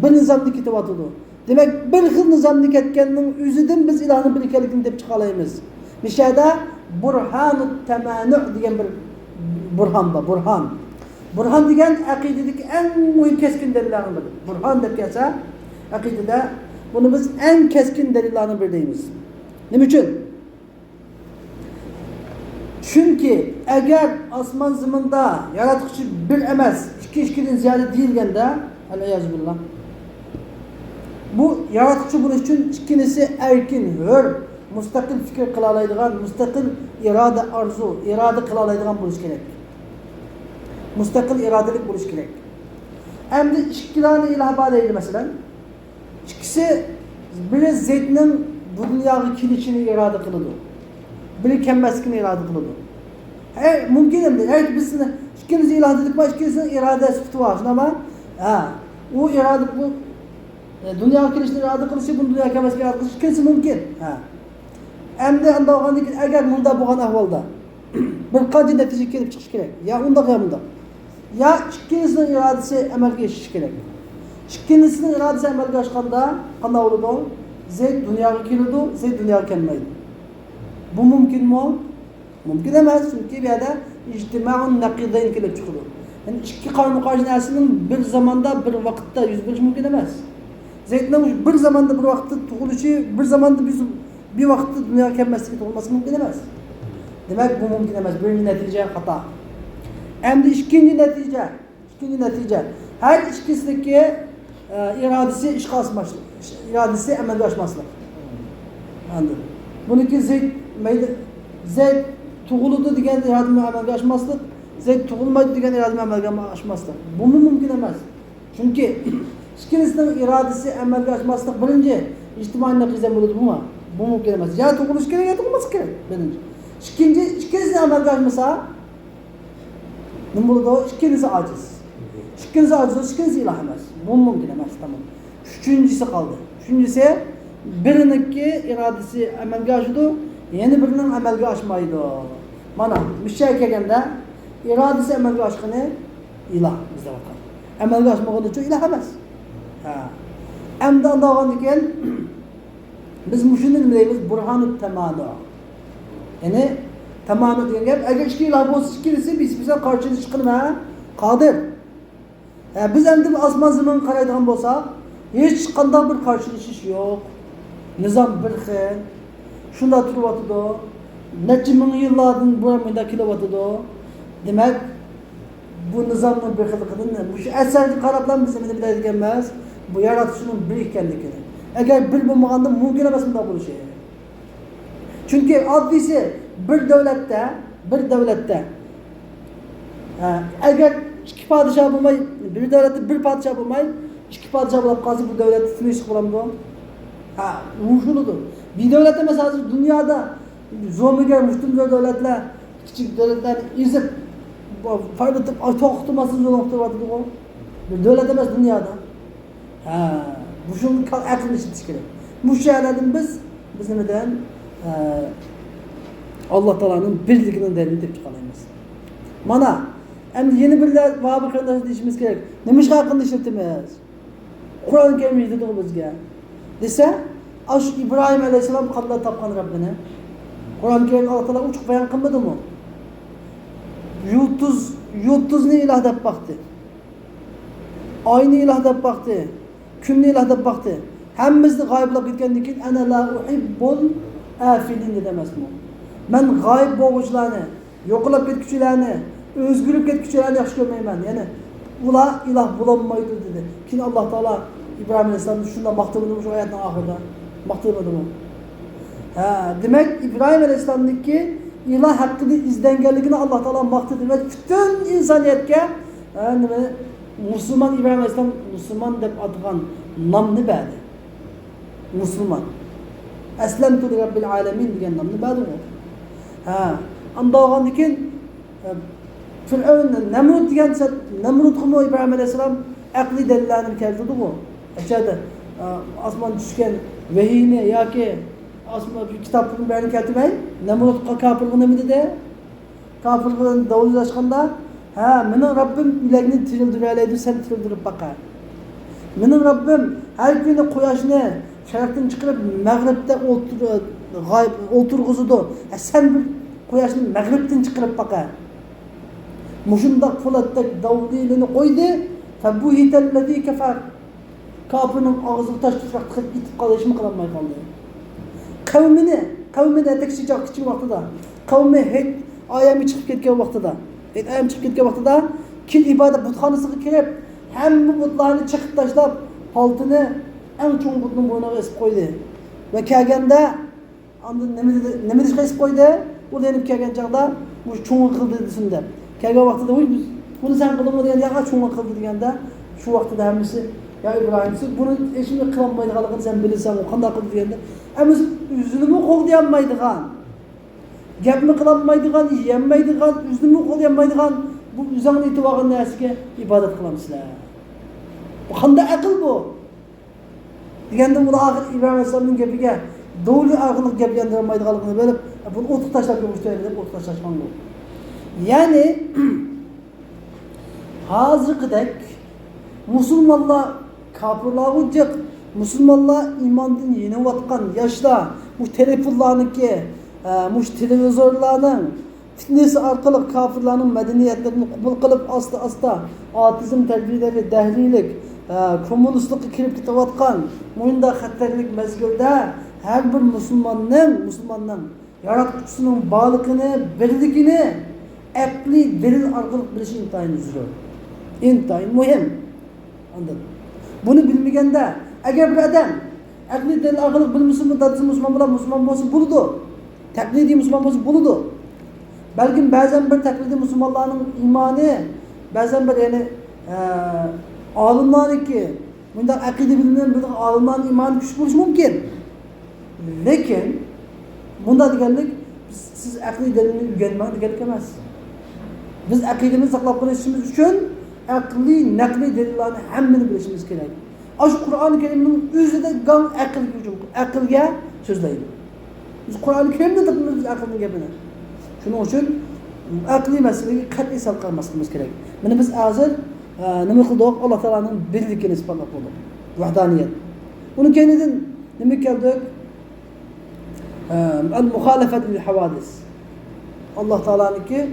bir nizomda ketyapti. Demak, bir xil nizomda ketganning o'zidan biz ilohni bir ekanligini deb chiqa olamiz. Mishada burhanut tamanu degan bir burhan bor, burhan. Burhan degan aqidadagi eng muhim keskin dalillardan biri. Burhan deb kelsa, aqidada buni biz eng keskin dalillardan biri deymiz. Nima uchun? Chunki agar osmon zaminda yaratuvchi bir emas, ikkidan ziyada deyilganda, alayazbillah. Bu yaratuvchi bo'lish uchun ikkinisi erkin, hur, mustaqil fikr qila oladigan, mustaqil iroda arzu, iroda qila oladigan bo'lish kerak. Mustaqil irodalik bo'lish kerak. Endi ikkilarni iloh bor deydi masalan. İkisi biri Zeydning bu dunyoga kelishini iroda qiladi. Biri kelmasligini iroda qiladi. Mumkin endi. Bizni ikkimiz iloh dedik, ikkimisini iroda sifati bor. Shunami? U iroda bu dunyoga kelishni iroda qilishi, bu dunyoga kelmasligini iroda qilishi ikkinchisi mumkin. Endi undan keyin agar bunda bo'lgan ahvolda bir qancha natija kelib chiqish kerak. Ya unda ya bunda. Ya ikkinchisining irodasi amalga oshishi kerak. Ikkinchisining irodasi amalga oshganda qanday bo'ladi? Zayd dunyoga keladi, Zayd dunyoga kelmaydi. Bu mumkinmi? Mumkin emas, chunki bu yerda ijtimo'un naqidayn kelib chiqadi. Ya'ni ikki qarama-qarshi narsaning bir zamonda, bir vaqtda yuz berishi mumkin emas. Zaydning bir zamonda bir vaqtda tug'ilishi, bir zamonda bir vaqtda dunyoga kelmasligi tug'ilmasi mumkin emas. Demak, bu mumkin emas. Birinchi natija xato. Endi ikkinchi natija. Har ikkisidagi irodasi ishga oshmaslik, irodasi amalga oshmaslik. Endi buniki Zayd tug'ildi degan irodani amalga oshmaslik, Zayd tug'ilmaydi degan irodani amalga oshmaslik. Bu mumkin emas. Chunki ikkisining irodasi amalga oshmaslik birinchi ijtimoiy naqizdan bo'ladi bumi? Bu mumkin emas. Ya tug'ilish kerak, ya tug'ilmas kerak. Birinchi. İkincisi amalga oshmasa nima bo'ladi? Ikkinchisi ojiz. Ikkinchisi iloh emas. Bu mumkin emas, tamom. Uchinchisi qoldi. Uchinchisi biriniki irodasi amalga oshdi, yana birining amalga oshmaydi. Mana bu şey kelganda irodasi amalga oshgani iloh bizda vaqt. Amalga oshmagani uchun iloh emas. Endi undan keyin biz shuni nima deymiz? Burhanut tamanu. Yani Tamamı degan gap. Agar ikki iloh bo'lsa, ikkilisi bilan qarshi chiqilma, qodir. Biz endi osmon zamin qaraydigan bo'lsak, hech qanday bir qarshilashish yo'q. Nizom bir xil. Shunda turyotdi. Necha ming yillardan buyon bunda kelyotdi. Demak, bu nizomning bir xilligidan, shu asarga qarablar biz nima biladigan emas, bu yaratishning bir ekanligini. Agar bir bo'lmaganda mumkin emas bunday bo'lishi. Chunki oddiysi bir davlatda agar ikki podshoh bo'lmay, bir davlatda bir podshoh bo'lmay, ikki podshoh bo'lib qolsa bu davlatni tinchlik bo'ladimi? Ushuludir. Bir davlatda masalan dunyoda zo'miga mustamlaka davlatlar, kichik davlatlarni ezib, foydalanib, to'xtamasdan zo'rlab bir davlat emas dunyoda. Bu shuni aqlni ishitish kerak. Bu shaharlardan biz nimadan Alloh taolaning birligidan dalil deb chiqalaymiz. Mana endi yeni bir vabi qanday deyishimiz kerak. Nima ish haqida ishlatamiz? Qur'on Karim dedi bizga. Desa, ash İbrahim alayhisalom qanday topgan Rabbini? Qur'on Karim Alloh taolo uchuq bayon qilmadimi? Yulduzni iloh deb baqdi. Oyni iloh deb baqdi. Kunni iloh deb baqdi. Hammamizni g'oyiblab ketgandan keyin ana la uhibbul afilin demasmi? Men g'oyib bo'luvchilarni, yo'qolib ketguchilarni, o'zgirib ketguchilarni yaxshi ko'rmayman. Ya'ni ular iloh bo'lolmaydi dedi. Keyin Alloh taolo İbrahim alayhisalomni shunda maqtadimi shu oyatning oxirida? Maqtadimi? Demak İbrahim alayhisalomniki iloh haqida izlanganligini Alloh taolo maqtadi va butun insoniyatga nima musulmon İbrahim alayhisalom musulmon deb atgan nomni berdi. Musulmon. Aslamtu li robbil alamin degan nomni berdi. Andagandan keyin Fir'avn Namrud degan Namrud qilmo İbrahim alayhisalom aqli dalillarni keltirdi bu. Achada osmon tushgan vahiyni yoki osmon kitobni barini keltirmay Namrud kafirligini nima dedi? Kafirligini davlashganda, mening Robbim ularni tirildiraydi, sen tirildirib baqa. Mening Robbim har kuni quyoshni sharqdan chiqarib mag'ribda o'tirg'izdi. Sen bir quyoshni mag'ribdan chiqarib baqa. Mushundaq po'latdek davlini qo'ydi. Fabuhitallazi kafar. Kafirning og'ziga tosh tuproq qilib itib qolishmi qilmay qoldi. Qavmini atakchijoq kichik vaqtida, qavmi hech oyami chiqib ketgan vaqtida, kin ibodat butxonasiga kirib, hamma butlarni chiqib tashlab, paltini eng cho'ng butning bo'yniga esib qo'ydi. Va kelganda nima deb esib qo'ydi? U yenib kelgan chaqda bu cho'ng qildi desindi. Kelgan vaqtida buni sen qildingmi degan yo'q, cho'ng qildi deganda, shu vaqtida hammasi ya İbrahim siz bunu eşimle kılamaydıganligini sen bilirsen o qanday qildi deganda, biz üzülümü qo'llayolmaydigan, gapni qilolmaydigan, yemaydigan, üzülümü qo'llayolmaydigan bu o'zingni aytib olgan narsaga ibodat qilamsizlar. Bu qanday aql bu? Deganda bu oxir İbrahim alayhisalomning gapiga doğru aqlni gap gapirmaydiganligini bilib, buni o'tib tashlab qo'yishdi deb o'tib tashlashgan bu. Ya'ni hozirgidek musulmonlar kafirlar ucuk, musulmonlar imandan yeniyotgan yoshlar, bu telefonlarniki, bu televizorlarning fitnesi orqali kafirlarning madaniyatlarini qabul qilib asta otizm tarbiyalari, dahriylik, kommunistlikka kirib ketayotgan bunday xatarlik mezgilda har bir musulmonning yaratuvchisining borligini, birligini aqli dalil orqali bilish intayin zarur. Intayin muhim. Bunu bilmeganda agar bir odam aqli dalil orqali bilmasa, musulmon bo'lsa bo'ladi. Taqlidiy musulmon bo'lsa bo'ladi. Balkim ba'zan bir taqlidiy musulmonlarning iymoni, ba'zan bir ya'ni olimlarniki bunda aqida bilmagan bir olimlarning iymoni kuchli bo'lishi mumkin. Lekin bunda deganlik siz aqli dalilni o'rganmang deganlik emas. Biz aqidamizni saqlab qolishimiz uchun aqli, naqli dalillarni hammani bilishimiz kerak. Ash Qur'oni Karimning o'zida gang aqlga so'zlaydi. Biz Qur'oni Karimda topamiz aqlning gapini. Shuning uchun aqli masalaga qat'iy sal qilmasligimiz kerak. Mana biz hozir nima qildik? Alloh taolaning birligini isbotlab qo'ydik. Vahdaniyat. Uni keyinidan nima keldik? Al-muxalafat lil hawadis. Allah Teala'nınki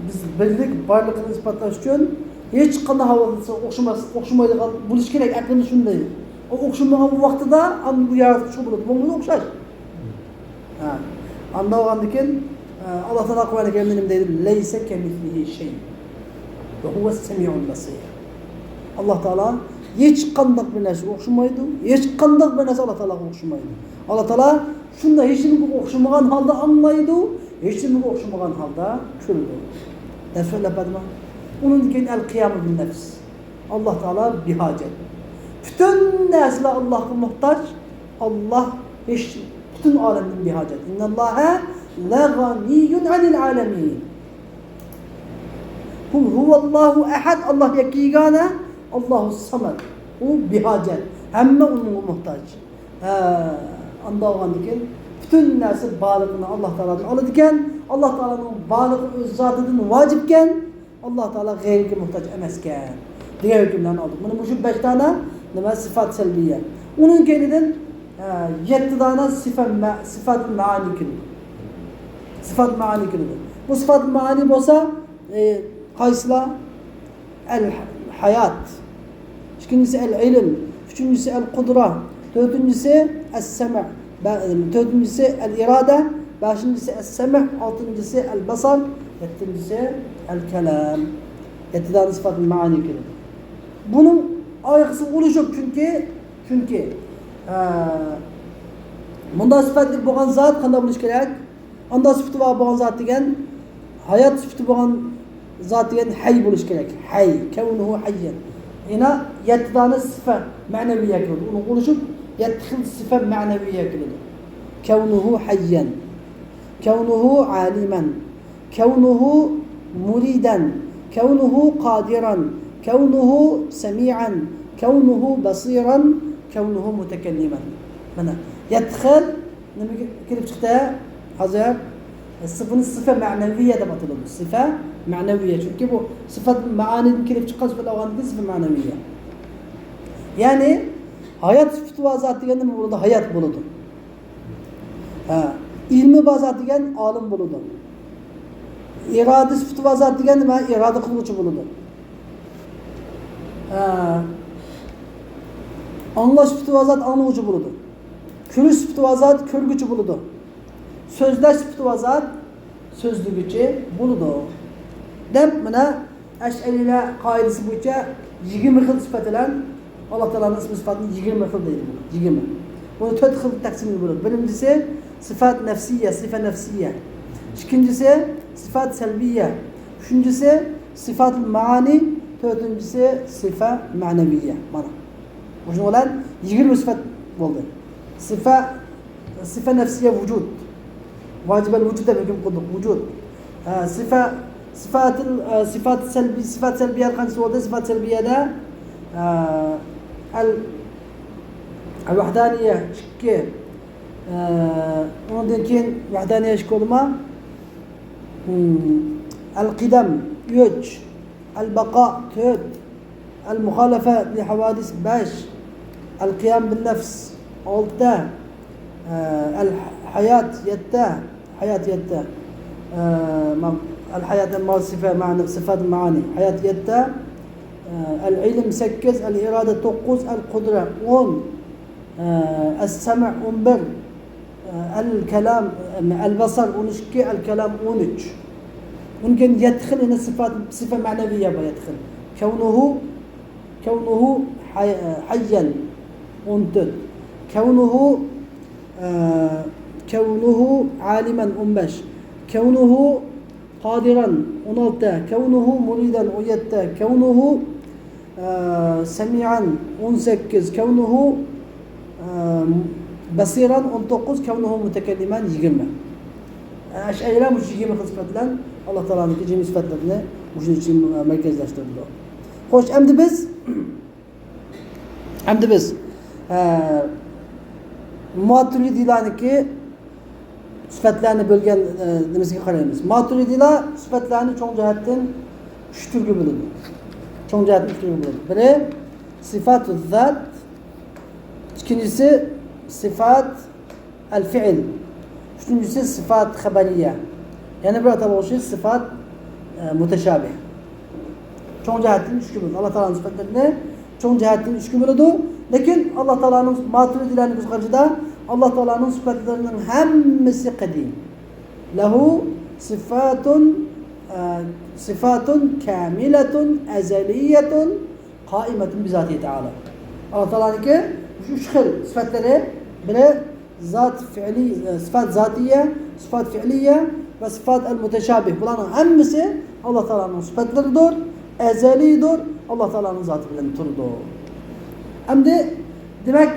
biz birlik barlığını ispatlash uchun hech qanday havolasi o'xshamaydigan bo'lish kerak. Aqlimiz shunday. O o'xshamagan vaqtida bu yaratuvchi bo'ladi. Bunga o'xshash. Ha. Anda olgandan keyin Allah Teala Kur'an-ı Kerim'de ne dedi? Leyse kemislihi şey. Ve huves-semi'ul basir. Allah Teala hech qanday bir narsa o'xshamaydi. Hech qanday bir narsa Allah Teala'ga o'xshamaydi. Allah Teala shunda hech kimga o'xshamagan holda anglaydi, hech kimga o'xshamagan holda ko'radi. Nasıl onun keyin el-qiyam bin nefs. Allah Teala bihacet. Bütün nesler Allah'a muhtaç. Allah hiç bütün alemin bihacet. İnnallâhe la ganiyyun anil alemin. Kul huvallahu ehad. Allah yekigane. Allahu samad. O bihacet. Hemme onun muhtaç. Anda oğandikin bütün nesli bağlılığını Allah Teala'dan alıdken, Allah Teala'nın bağlılığı öz zatıdın vacipken, Allah Teala gayrike muhtaç emesken. Diğer hükümlerini aldık. Bunu şu 5 tane sıfat selbiye. Onun kendiden 7 tane sıfat maani kıldı. Sıfat maani kıldı. Bu sıfat maani olsa kaysla el hayat. İkincisi el ilim. Üçüncüsü el kudra. Dördüncüsü es-sema'. Dördüncüsü el irade. Beşincisi es-sema'. Altıncısı el basar. Yedincisi el kelam. 7 tane sıfat maani kıldı. Bunun aykısı oluşup çünkü bunda sıfatlı boğan zat qanday bo'lish kerak? Anda sıfatı var boğan zat degan hayat sıfatı boğan zat degan hay bo'lish kerak. Hay, kavnuhu hayyan. Yine 7 tane sıfat ma'naviya kirdi. Uni oluşup 7 xil sıfat ma'naviya kirdi. Kavnuhu hayyan, kavnuhu aliman, kavnuhu muridan, kavnuhu qadiran, kavnuhu semi'an, kavnuhu basiran, kavnuhu mutekellimen. Mana yadkhil nima kelib chiqdi? Hozir sıfa ma'naviya deb ataladi. Sıfa ma'naviya. Chunki bu sıfat ma'anidan kelib chiqqan sıfat olganda sıfa ma'naviya. Ya'ni hayat sıfatı va zot degan nima bo'ladi? Hayot bo'ladi. Ilmi va zot degan olim bo'ladi. İrade sıfatı va zot degan nima? Irada qiluvchi bo'ladi. Anlaş sıfatı va zot anlovchi bo'ladi. Ko'rish sıfatı va zot ko'rguchi bo'ladi. So'zlash sıfatı va zot so'zliguchi bo'ladi. Deb mana Ash'arilar qoidasi bo'yicha 20 xil sifat bilan Alloh taolaning ismi sifatini 20 xil deydi. 20. Buni 4 xil taqsimga bo'ladi. Birincisi sifat nafsiyya, sifa nafsiyya. İkincisi sifat salbiyya. Üçüncüsü sifat maani. Dördüncüsü sifa ma'naviyya. Mana. Bunun olan 20 sifat oldu. Sifa nefsiye vücut. Vacibel vücuda hüküm kıldık. Vücut. Sifat selbiye kaçısı oldu? Sifat selbiyede el-vahdaniye şikki. Ondan keyin vahdaniye şikki oldu mu? El-qidam 3. البقاء 4 المخالفة لحوادث 5 القيام بالنفس 6 الحياة 7 حياة 7 الحياة صفات المعاني حياة 7 العلم 8 الإرادة 9 القدرة 10 السمع 11 الكلام البصر 12 الكلام 13 ممكن يدخل هنا صفة معنوية يدخل كونه حيا انتد كونه عالما أمش كونه قادرا أنالتا كونه مريدا أيتا كونه سميعا أنسكز كونه بصيرا أنتقز كونه متكلما يجمع Ash'arilar bu 20 xil sifat bilan Alloh taoloning 20 sifatlarini o'sha uchun markazlashtirdilar. Xo'sh, endi biz Maturidilarniki sifatlarni bo'lgan nimasiga qaraymiz. Maturidilar sifatlarni cho'ng jihatdan 3 turga bo'ladi. Cho'ng jihatdan 3 turga bo'ladi. Biri sifatuz zat, ikkinchisi sifat al-fi'l. Üçüncüsü sıfat habariye. Yani bir atal oluşu sıfat muteşabih. Çoğun cihetten üç gibi. Allah Teala'nın sıfatlarını çoğun cihetten üç gibi oldu. Lakin Allah Teala'nın maturidilerini biz karşıda Allah Teala'nın sıfatlarının hemmisi kadim. Lehu sıfatun kamiletun ezeliyetun kaimetun bizatihi Teala. Allah Teala'nınki üç xil sıfatları biri sıfat zatiye, sıfat fiiliye ve sıfat el-muteşabih. Bunların hemmisi Allah Teala'nın sıfatlarıdır, ezelidir, Allah Teala'nın zatı bilen turdur. Hem de demek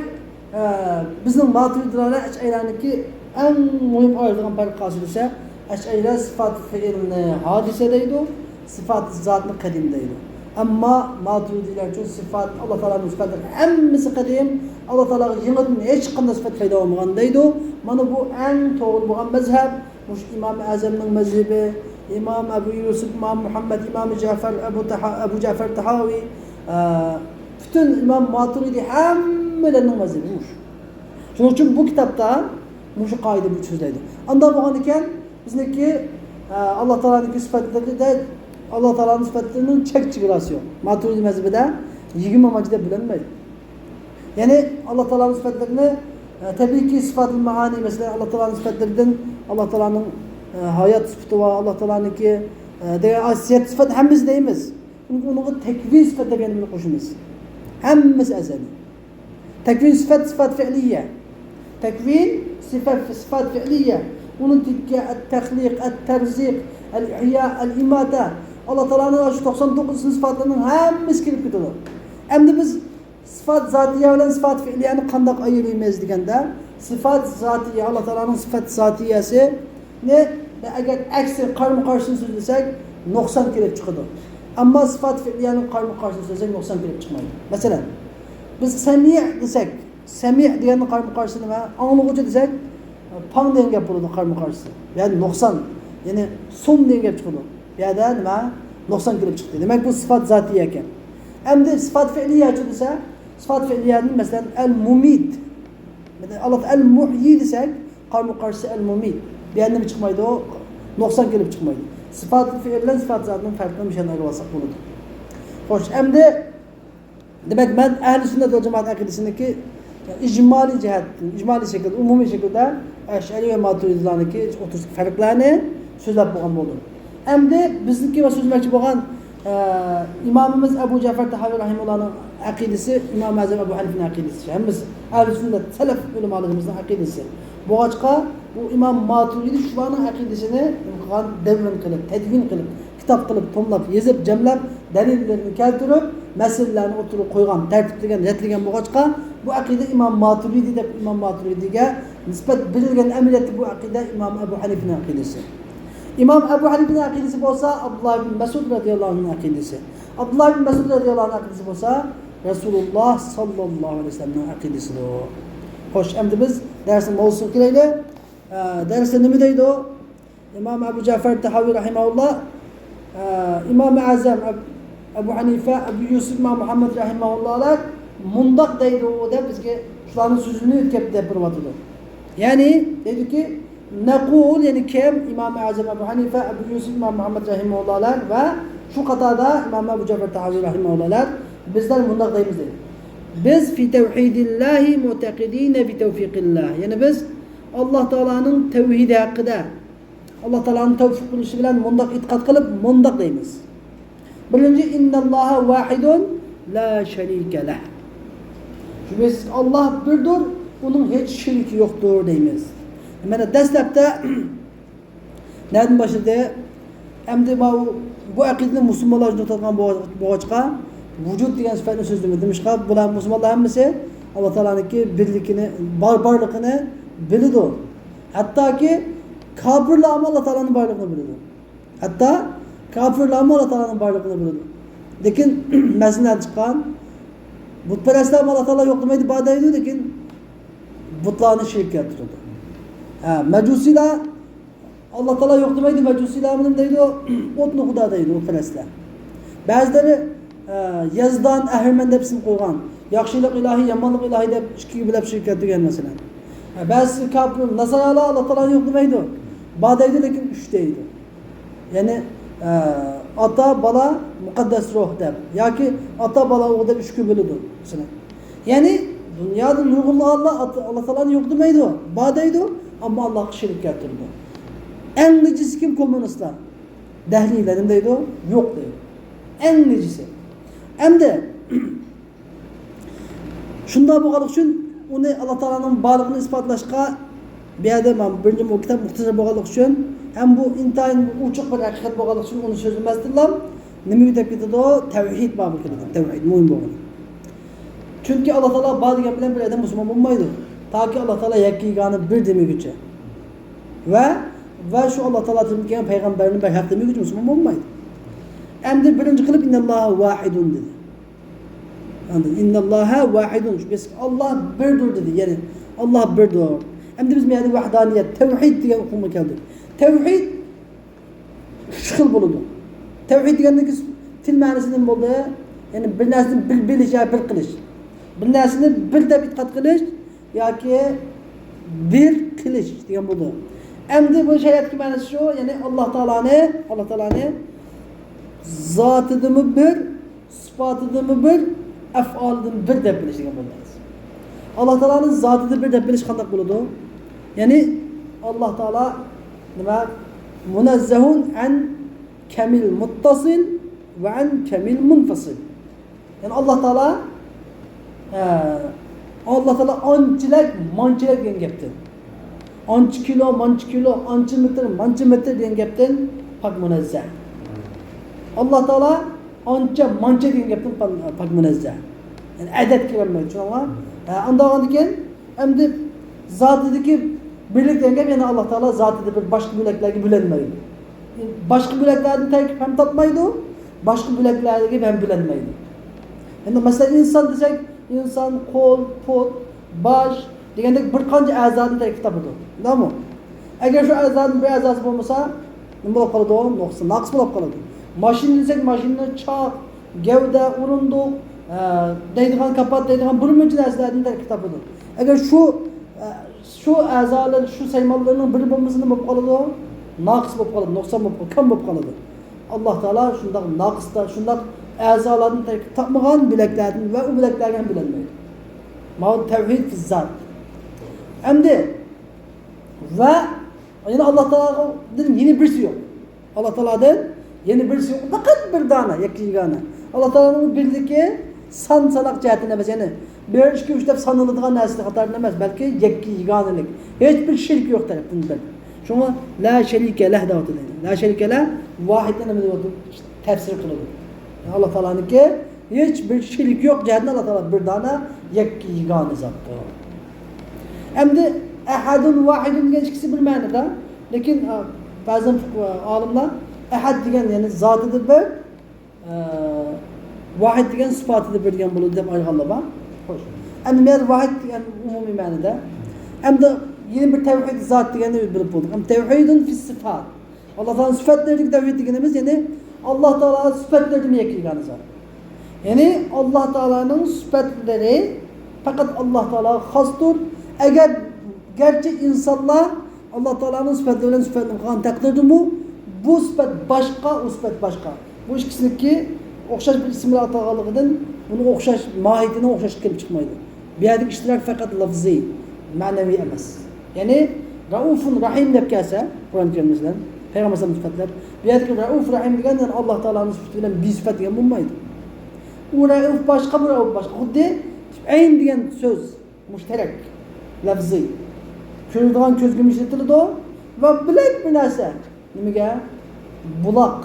bizim maturidilerine eş'eylerindeki en mühim ayrılan farkı ise eş'eyler sıfat fiilini hadisedeydi, sıfat zatını kadimdeydi. Ama maturidiler için sıfat Allah Teala'nın sıfatları hemmisi kadim, Allah Teala'nın yılının hiç qanday sıfat fayda olmagandaydı. Mana bu en doğru bo'lgan mezhep, muş İmam-ı Azam'ın mezhebi, İmam Ebu Yusuf, İmam Muhammed, İmam Cafer, Ebu Cafer Tahavi, bütün İmam Maturidi hammelerinin mezhebi muş. Şunun için bu kitapta muşu kaide bu sözleydi. Anda bu iken bizdeki Allah Teala'nın sıfatları da Allah Teala'nın sıfatlarının çek çıkırası yok. Maturidi mezhebinde 20 amacıda bilinmedi. Yani Allah Teala'nın sıfatlarını tabii ki sıfat-ı maani mesela Allah Teala'nın sıfatlarından Allah Teala'nın hayat sıfatı var, Allah Teala'nınki asiyet sıfatı hemiz deyimiz. Onu tekvin sıfatı benim koşumuz. Hemiz ezeli. Tekvin sıfat fiiliye. Tekvin sıfat fiiliye. Onun tilki el-tehlik, el-terzik, el-ihya, el-imata. Allah Teala'nın şu 99 sıfatlarının hemiz kirip gidiyor. Hem de biz sıfat zatiye ile sıfat fiiliyeni kandak ayırmayız degende sıfat zatiye Allah Teala'nın sıfat zatiyesi ne? Eğer eksi karma karşısını söylesek 90 kirip çıkıyor. Ama sıfat fiiliyenin karma karşısını söylesek 90 kirip çıkmayı. Mesela biz semih desek, semih diyenin karma karşısını ve anlıqıcı desek pan diyen gap bulundu karma karşısı. Yani 90 yani son diyen gap çıkıyor. Ya da ne? 90 kirip çıktı. Demek bu sıfat zatiye iken. Hem de sıfat fiiliye açılırsa sıfat fiiliyenin mesela el-mumid. Allah el-muhyi desek karma karşısı el-mumid. Bir yandan mı çıkmaydı o 90 gelip çıkmaydı. Sıfat fiiliyle sıfat zatının farklı bir şeyler olsak bulundu. Hoş. Hem de demek ben ehl-i sünnet ve cemaat akidesindeki icmali cihetten, icmali şekilde, umumi şekilde Eş'ari ve Maturidilerindeki otursak farklarını sözlep boğan bulundu. Hem de bizdeki ve sözlemekçi boğan İmamımız Ebu Cafer Tahavi Rahimullah'ın akidesi, İmam-ı Azam Ebu Hanife'nin akidesi. Hemiz ehl-i sünnet, selef ulemalığımızın akidesi. Bu açıka bu İmam Maturidi şuanın akidesini devrin kılıp, tedvin kılıp, kitap kılıp, tomlap, yazıp, cemlep, delillerini keltirip, meselelerini oturup koygan, tertipligen, jetligen bu açıka bu akide İmam Maturidi de İmam Maturidi'ye nispet bilirgen emniyeti bu akide İmam Ebu Hanife'nin akidesi. İmam Ebu Hanife'nin akidesi olsa Abdullah bin Mesud radıyallahu anh'ın akidesi. Abdullah bin Mesud radıyallahu anh'ın akidesi olsa Resulullah sallallahu aleyhi ve sellem'in akidesidir o. Hoş, hem de biz dersin mevzusu kireyle dersin nemideydi o? İmam Ebu Cafer Tahavi rahimahullah İmam-ı Azam Ebu Hanife, Ebu Yusuf, İmam Muhammed rahimahullah'lar mundak deydi o da bizge şuların sözünü ütkep de pırmatıdı. Yani dedi ki nekul yani kim İmam-ı Azam Ebu Hanife, Ebu Yusuf, İmam Muhammed rahimahullah'lar ve şu katada İmam Ebu Cafer Tahavi rahimahullah'lar bizler mundak deyimiz dedi. Biz fi tevhidillahi mutekidine bi tevfikillah. Yani biz Allah Teala'nın tevhidi hakkında Allah Teala'nın tevfik kılışı bilen mundak itikat kılıp mundak deyimiz. Birinci innallaha vahidun la şerike leh. Şüphesiz Allah birdir, onun hiç şirki yoktur deyimiz. Yani destekte nereden başladı? Hem de bu akidenin Müslümanlar için tutan bu açığa vücut diyen sıfatını sözlüğümü demiş ki bunlar Müslümanlar hemmisi Allah Teala'nın birlikini, barbarlığını bilir. Hatta ki kafirle ama Allah Teala'nın varlığını bilir. Hatta kafirle ama Allah Teala'nın varlığını bilir. Lakin mezunlar çıkan putperestler ama Allah Teala yok demeyi bada ediyor lakin putlarını şirk yaptırıyordu. Mecusiler Allah Teala yok demeydi mecusiler mı deydi o otunu kuda deydi o perestler. Bazıları yazdan ahirmen de isim koygan. Yaxşılık ilahi, yamanlık ilahi de iki gibi şirk yaptırıyor mesela. Bazı kafir Nasaralı Allah Teala yok demeydi o. Badaydı lakin üç deydi. Yani ata, bala, mukaddes ruh deb. Yoki ata, bala, o'g'il deb 3 ga bo'ladi. Ya'ni dunyoda nurg'ulli Alloh taolani yo'q demaydi, bor deydi, ammo Allohga shirik keltirdi. Eng nejisi kim? Kommunistlar. Dahliylar nima deydi? Yo'q deydi. Eng nejisi. Endi shunda bo'lganlik uchun uni Alloh taolaning borlig'ini isbotlashga bu yerda men birinchi kitob muxtasar bo'lganlik uchun ham bu intayin ochiq bir haqiqat bo'lganlik uchun uni so'zlamasdilar. Nima deb ketadi? Tavhid bor keladi. Tavhid muhim bo'lgan. Chunki Alloh taolo bor degan bilan bir odam musulmon bo'lmaydi. Toki Alloh taolo yakkigani bir demaguncha. Va shu Alloh taolo degan payg'ambarni bir haq demaguncha musulmon bo'lmaydi. Endi birinchi qilib innalloha vahidun dedi. Endi innalloha vahidun. Biz Alloh birdir dedi. Ya'ni Alloh birdir. Endi biz yani vahdaniyet, tevhid degan uqumga keldik. Tevhid uch xil bo'ladi. Tevhid degandagi til ma'nosi nima bo'ldi? Ya'ni bir narsani bilish yoki bir qilish. Bir narsani bir deb e'tiqod qilish yoki bir qilish degan bo'ldi. Endi bu shariatning ma'nosi shu, ya'ni Alloh taolani zotidimi bir, sifatidimi bir, af'olidimi bir deb bilish degan bo'ldi. Alloh taolaning zotida bir deb bilish qanday bo'ladi? Yani Allah Teala nima munazzahun an kamil muttasil ve an kamil munfasil. Yani Allah Teala ançilak mançilak degan gapdir. Ançı kilo, ançı metre degan gapdan pak munazzah. Allah Teala ança mança degan gapdan pak munazzah. Yani adet kelmaydi, tushunamizmi? Andagan ekan, endi zotidagi birlik degan yana Alloh taolo zotida bir boshqa bo'laklarga bo'linmaydi. Boshqa bo'laklarni tarkib ham topmaydi, boshqa bo'laklarga ham bo'linmaydi. Endi masalan inson desak, inson qo'l, pot, bosh degandek bir qancha a'zoni tarkib topadi. To'g'rimi? Agar shu a'zoning bir a'zosi bo'lmasa, nima bo'lib qoladi? Naqs bo'lib qoladi. Mashina desak, mashina choq, gavda, o'rindiq, deydigan kapat, deydigan bir muncha narsalarni tarkib topadi. Agar shu a'zolar, shu saymonlarning biri bo'lmasa nima bo'lib qoladi? Naqs bo'lib qoladi, nuqson bo'lib qoladi, kam bo'lib qoladi. Alloh taolo shunday naqsda, shunday a'zolarni tarkib topmagan bilaklardan va u bilaklarga ham bilinmaydi. Ma'ud tavhid fi zot. Endi va yana Alloh taolodan yeni birisi yo'q. Alloh taolodan yeni birisi yo'q. Faqat bir dona, yakkigana. Alloh taoloning birligi son sanoq jihatdan emas, ya'ni 1 2 3 deb sanıladigan narsa qatorida emas, balki yakkiganlik. Hech bir shirk yo'q tarafdan. Shunga la sharika lah deydi. La sharika lah vahiddan nima deydi? Tafsir qiladi. Alloh taolaniki hech bir shirk yo'q jihatdan Alloh taolo bir dona yakkigan zotdir. Endi ahadun vahidun degan ikkisi bir ma'noda, lekin ba'zan olimlar ahad degan ya'ni zotida bir, vahid degan sifatida bir degan bo'ladi deb aytganlar bor. Xo'sh. Endi men vahid degan umumiy ma'noda, endi yeni bir tevhid zot deganni bilib bo'ldik. Ham tevhidun fi sifat. Alloh taolaning sifatlariga tevhid deganimiz, ya'ni Alloh taolaning sifatlarini yakkigani zot. Ya'ni Alloh taolaning sifatlari faqat Alloh taolaga xosdir. Agar gerçi insonlar Alloh taolaning sifatlari bilan sifatlangan taqdirdimi, bu sifat boshqa, u sifat boshqa. Bu ikkisiniki o'xshash bir ismlar atolganligidan buni o'xshash mohiyatini o'xshash kelib chiqmaydi. Bu yerdagi ishtirok faqat lafziy, ma'naviy emas. Ya'ni Raufun Rahim deb kelsa, Qur'on karimimizdan payg'ambar sifatlar, bu yerdagi Rauf Rahim degan Alloh taolaning sifati bilan bi sifat degan bo'lmaydi. U Rauf boshqa, bu Rauf boshqa. Xuddi ayn degan so'z mushtarak, lafziy. Ko'radigan ko'zga ishlatiladi va bilak bir narsa. Nimaga? Buloq.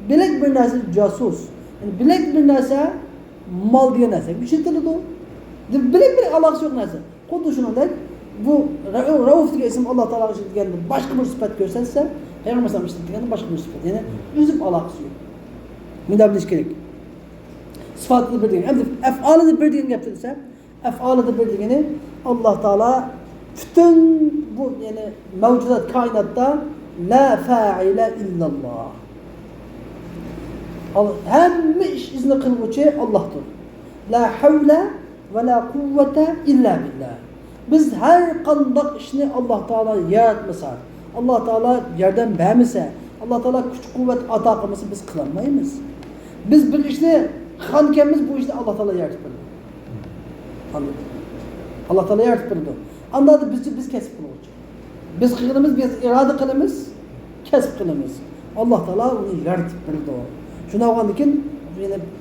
Bilak bir narsa josus. Yani bilak bir narsa mal degan narsa ishlatiladi. Bilak bir aloqasi yo'q narsa. Xuddi shuningdek bu Rauf degan ism Alloh taologa ishlatilgan boshqa bir sifat ko'rsatsa, payg'ambar ham ishlatilgan boshqa bir sifat. Ya'ni o'zib aloqasi yo'q. Bunda bilish kerak. Sifatli bir degan. Endi af'olida bir degan gap desa, af'olida bir degani Alloh taolo bütün bu yani mevcudat kainatta la fa'ila illallah. Hamma ish izni qiluvchi Allohdir. La havla va la quvvata illa billah. Biz har qanday ishni Alloh taolo yaratmasa, Alloh taolo yordam bermasa, Allah Teala kuch quvvat ato qilmasa biz qilolmaymiz. Biz bir ishni qilganmiz, bu ishni Allah Teala yaratib berdi. Allah Teala yaratib berdi. Anda biz kasb qiluvchi. Biz qilganimiz, biz iroda qilamiz, kasb qilamiz. Allah Teala uni yaratib berdi. Shuna olgandan keyin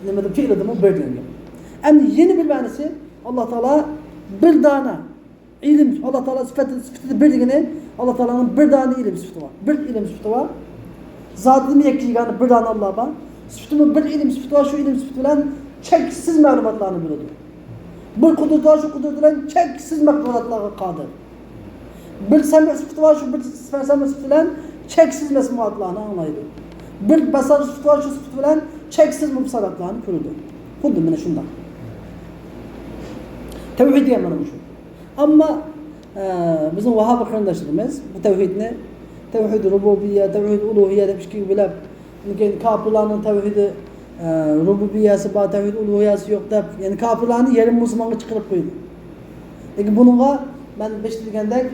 nimada fe'lidimi berdi. Endi yeni bir ma'nosi Allah Teala bir dana ilim, Allah Teala sıfatı birligini, Allah Teala'nın bir dana ilim sıfatı var. Bir ilim sıfatı var. Zatını ekleyeceğini bir dana Allah var. Sıfatımı bir ilim sıfatı var. Şu ilim sıfatı bilen çeksiz malumatlarını biliyordu. Bir kudret var, şu kudret bilen çeksiz malumatlarına kadir. Bir sema sıfatı var, şu bir sema sıfatı bilen çeksiz malumatlarını anlaydı. Bir basar sıfatı var, şu sıfatı bilen çeksiz malumatlarını görürdü. Kuddu bana şundan. Tevhid diye bana şu. Ama bizim Vahhabi kardeşlerimiz bu tevhidini tevhid rububiyye, tevhid uluhiyye demiş ki bilip yani kafirlerin tevhidi rububiyyesi, tevhid uluhiyyesi yok da yani kafirlerin yerin Müslümanı çıkarıp koydu. Peki bununla ben beştirgende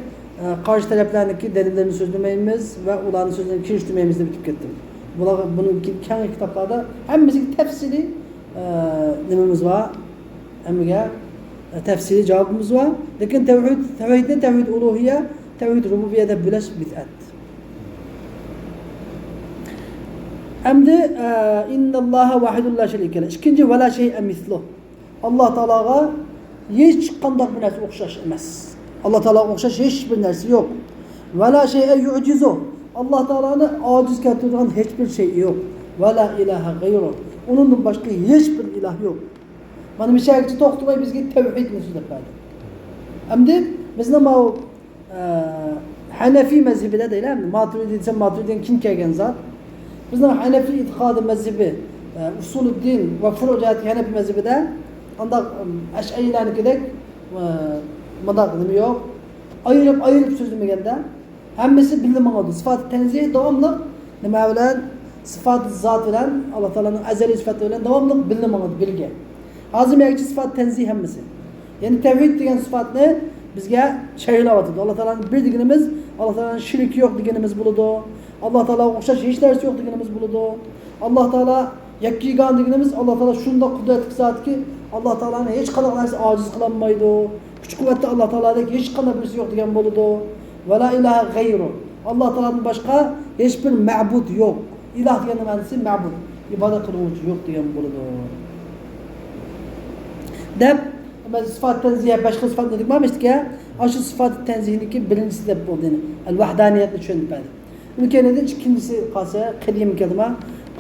karşı taraflarındaki delillerini sözlemeyimiz ve ulanın sözlerini kiriştirmeyimiz de bitip gittim. Bunun kendi kitaplarda hem bizim tefsiri nememiz var hem de tefsiri cevabımız var. Lakin tevhidde tevhid uluhiyye, tevhid rububiyede bileş bid'at. Hem de innallaha vahidun la şerike leh. İkinci ve la şey'e misluh. Allah Teala'ga hiç kandak bir narsa okşaş emas. Allah Teala okşaş hiçbir narsa yok. Ve la şey'e yu'cizuh. Allah Teala'nı aciz keltirdiğin hiçbir şey yok. Ve la ilahe gayruh. Onun başka hiçbir ilah yok. Bana bir şarkıcı toxtumay bizge tevhid mesut etmedi. Hem de biz nama Hanefi mezhebide değil mi? Maturidi desem Maturidi'nin kim kelgen zat? Biz nama Hanefi itikadı mezhebi, usulü din ve furu cihati Hanefi mezhebide anda Eş'arilerine gidek madakılım yok. Ayırıp sözlemegende hemmesi bilinmem oldu. Sıfat-ı tenzih devamlı nima bilen sıfat-ı zat bilen Allah Teala'nın azali sıfatı bilen devamlı bilinmem oldu bilge. Azim yakıcı sıfat tenzih hemmesi. Yani tevhid degen sıfat ne? Bizge şehirle atıdı. Allah Teala'nın bir digenimiz, Allah Teala'nın şirki yok digenimiz buludu. Allah Teala okşaş hiç dersi yok digenimiz buludu. Allah Teala yakkigan digenimiz, Allah Teala şunda kudretli zat ki Allah Teala'nın hiç kadar narsa aciz kılanmaydı. Küçük kuvvetli Allah Teala'daki hiç kadar birisi yok digen buludu. Ve la ilahe gayru. Allah Teala'nın başka hiçbir ma'bud yok. İlah digenin manası ma'bud. İbadet kılıcı yok digen buludu. Dep, sıfat tenzihe başka sıfat dedik mi demiştik ya? Aşı sıfat tenzihindeki birincisi de bu yani. El-vahdaniyetini düşündük ben. Ülkenin ikincisi kase, kadim kelime.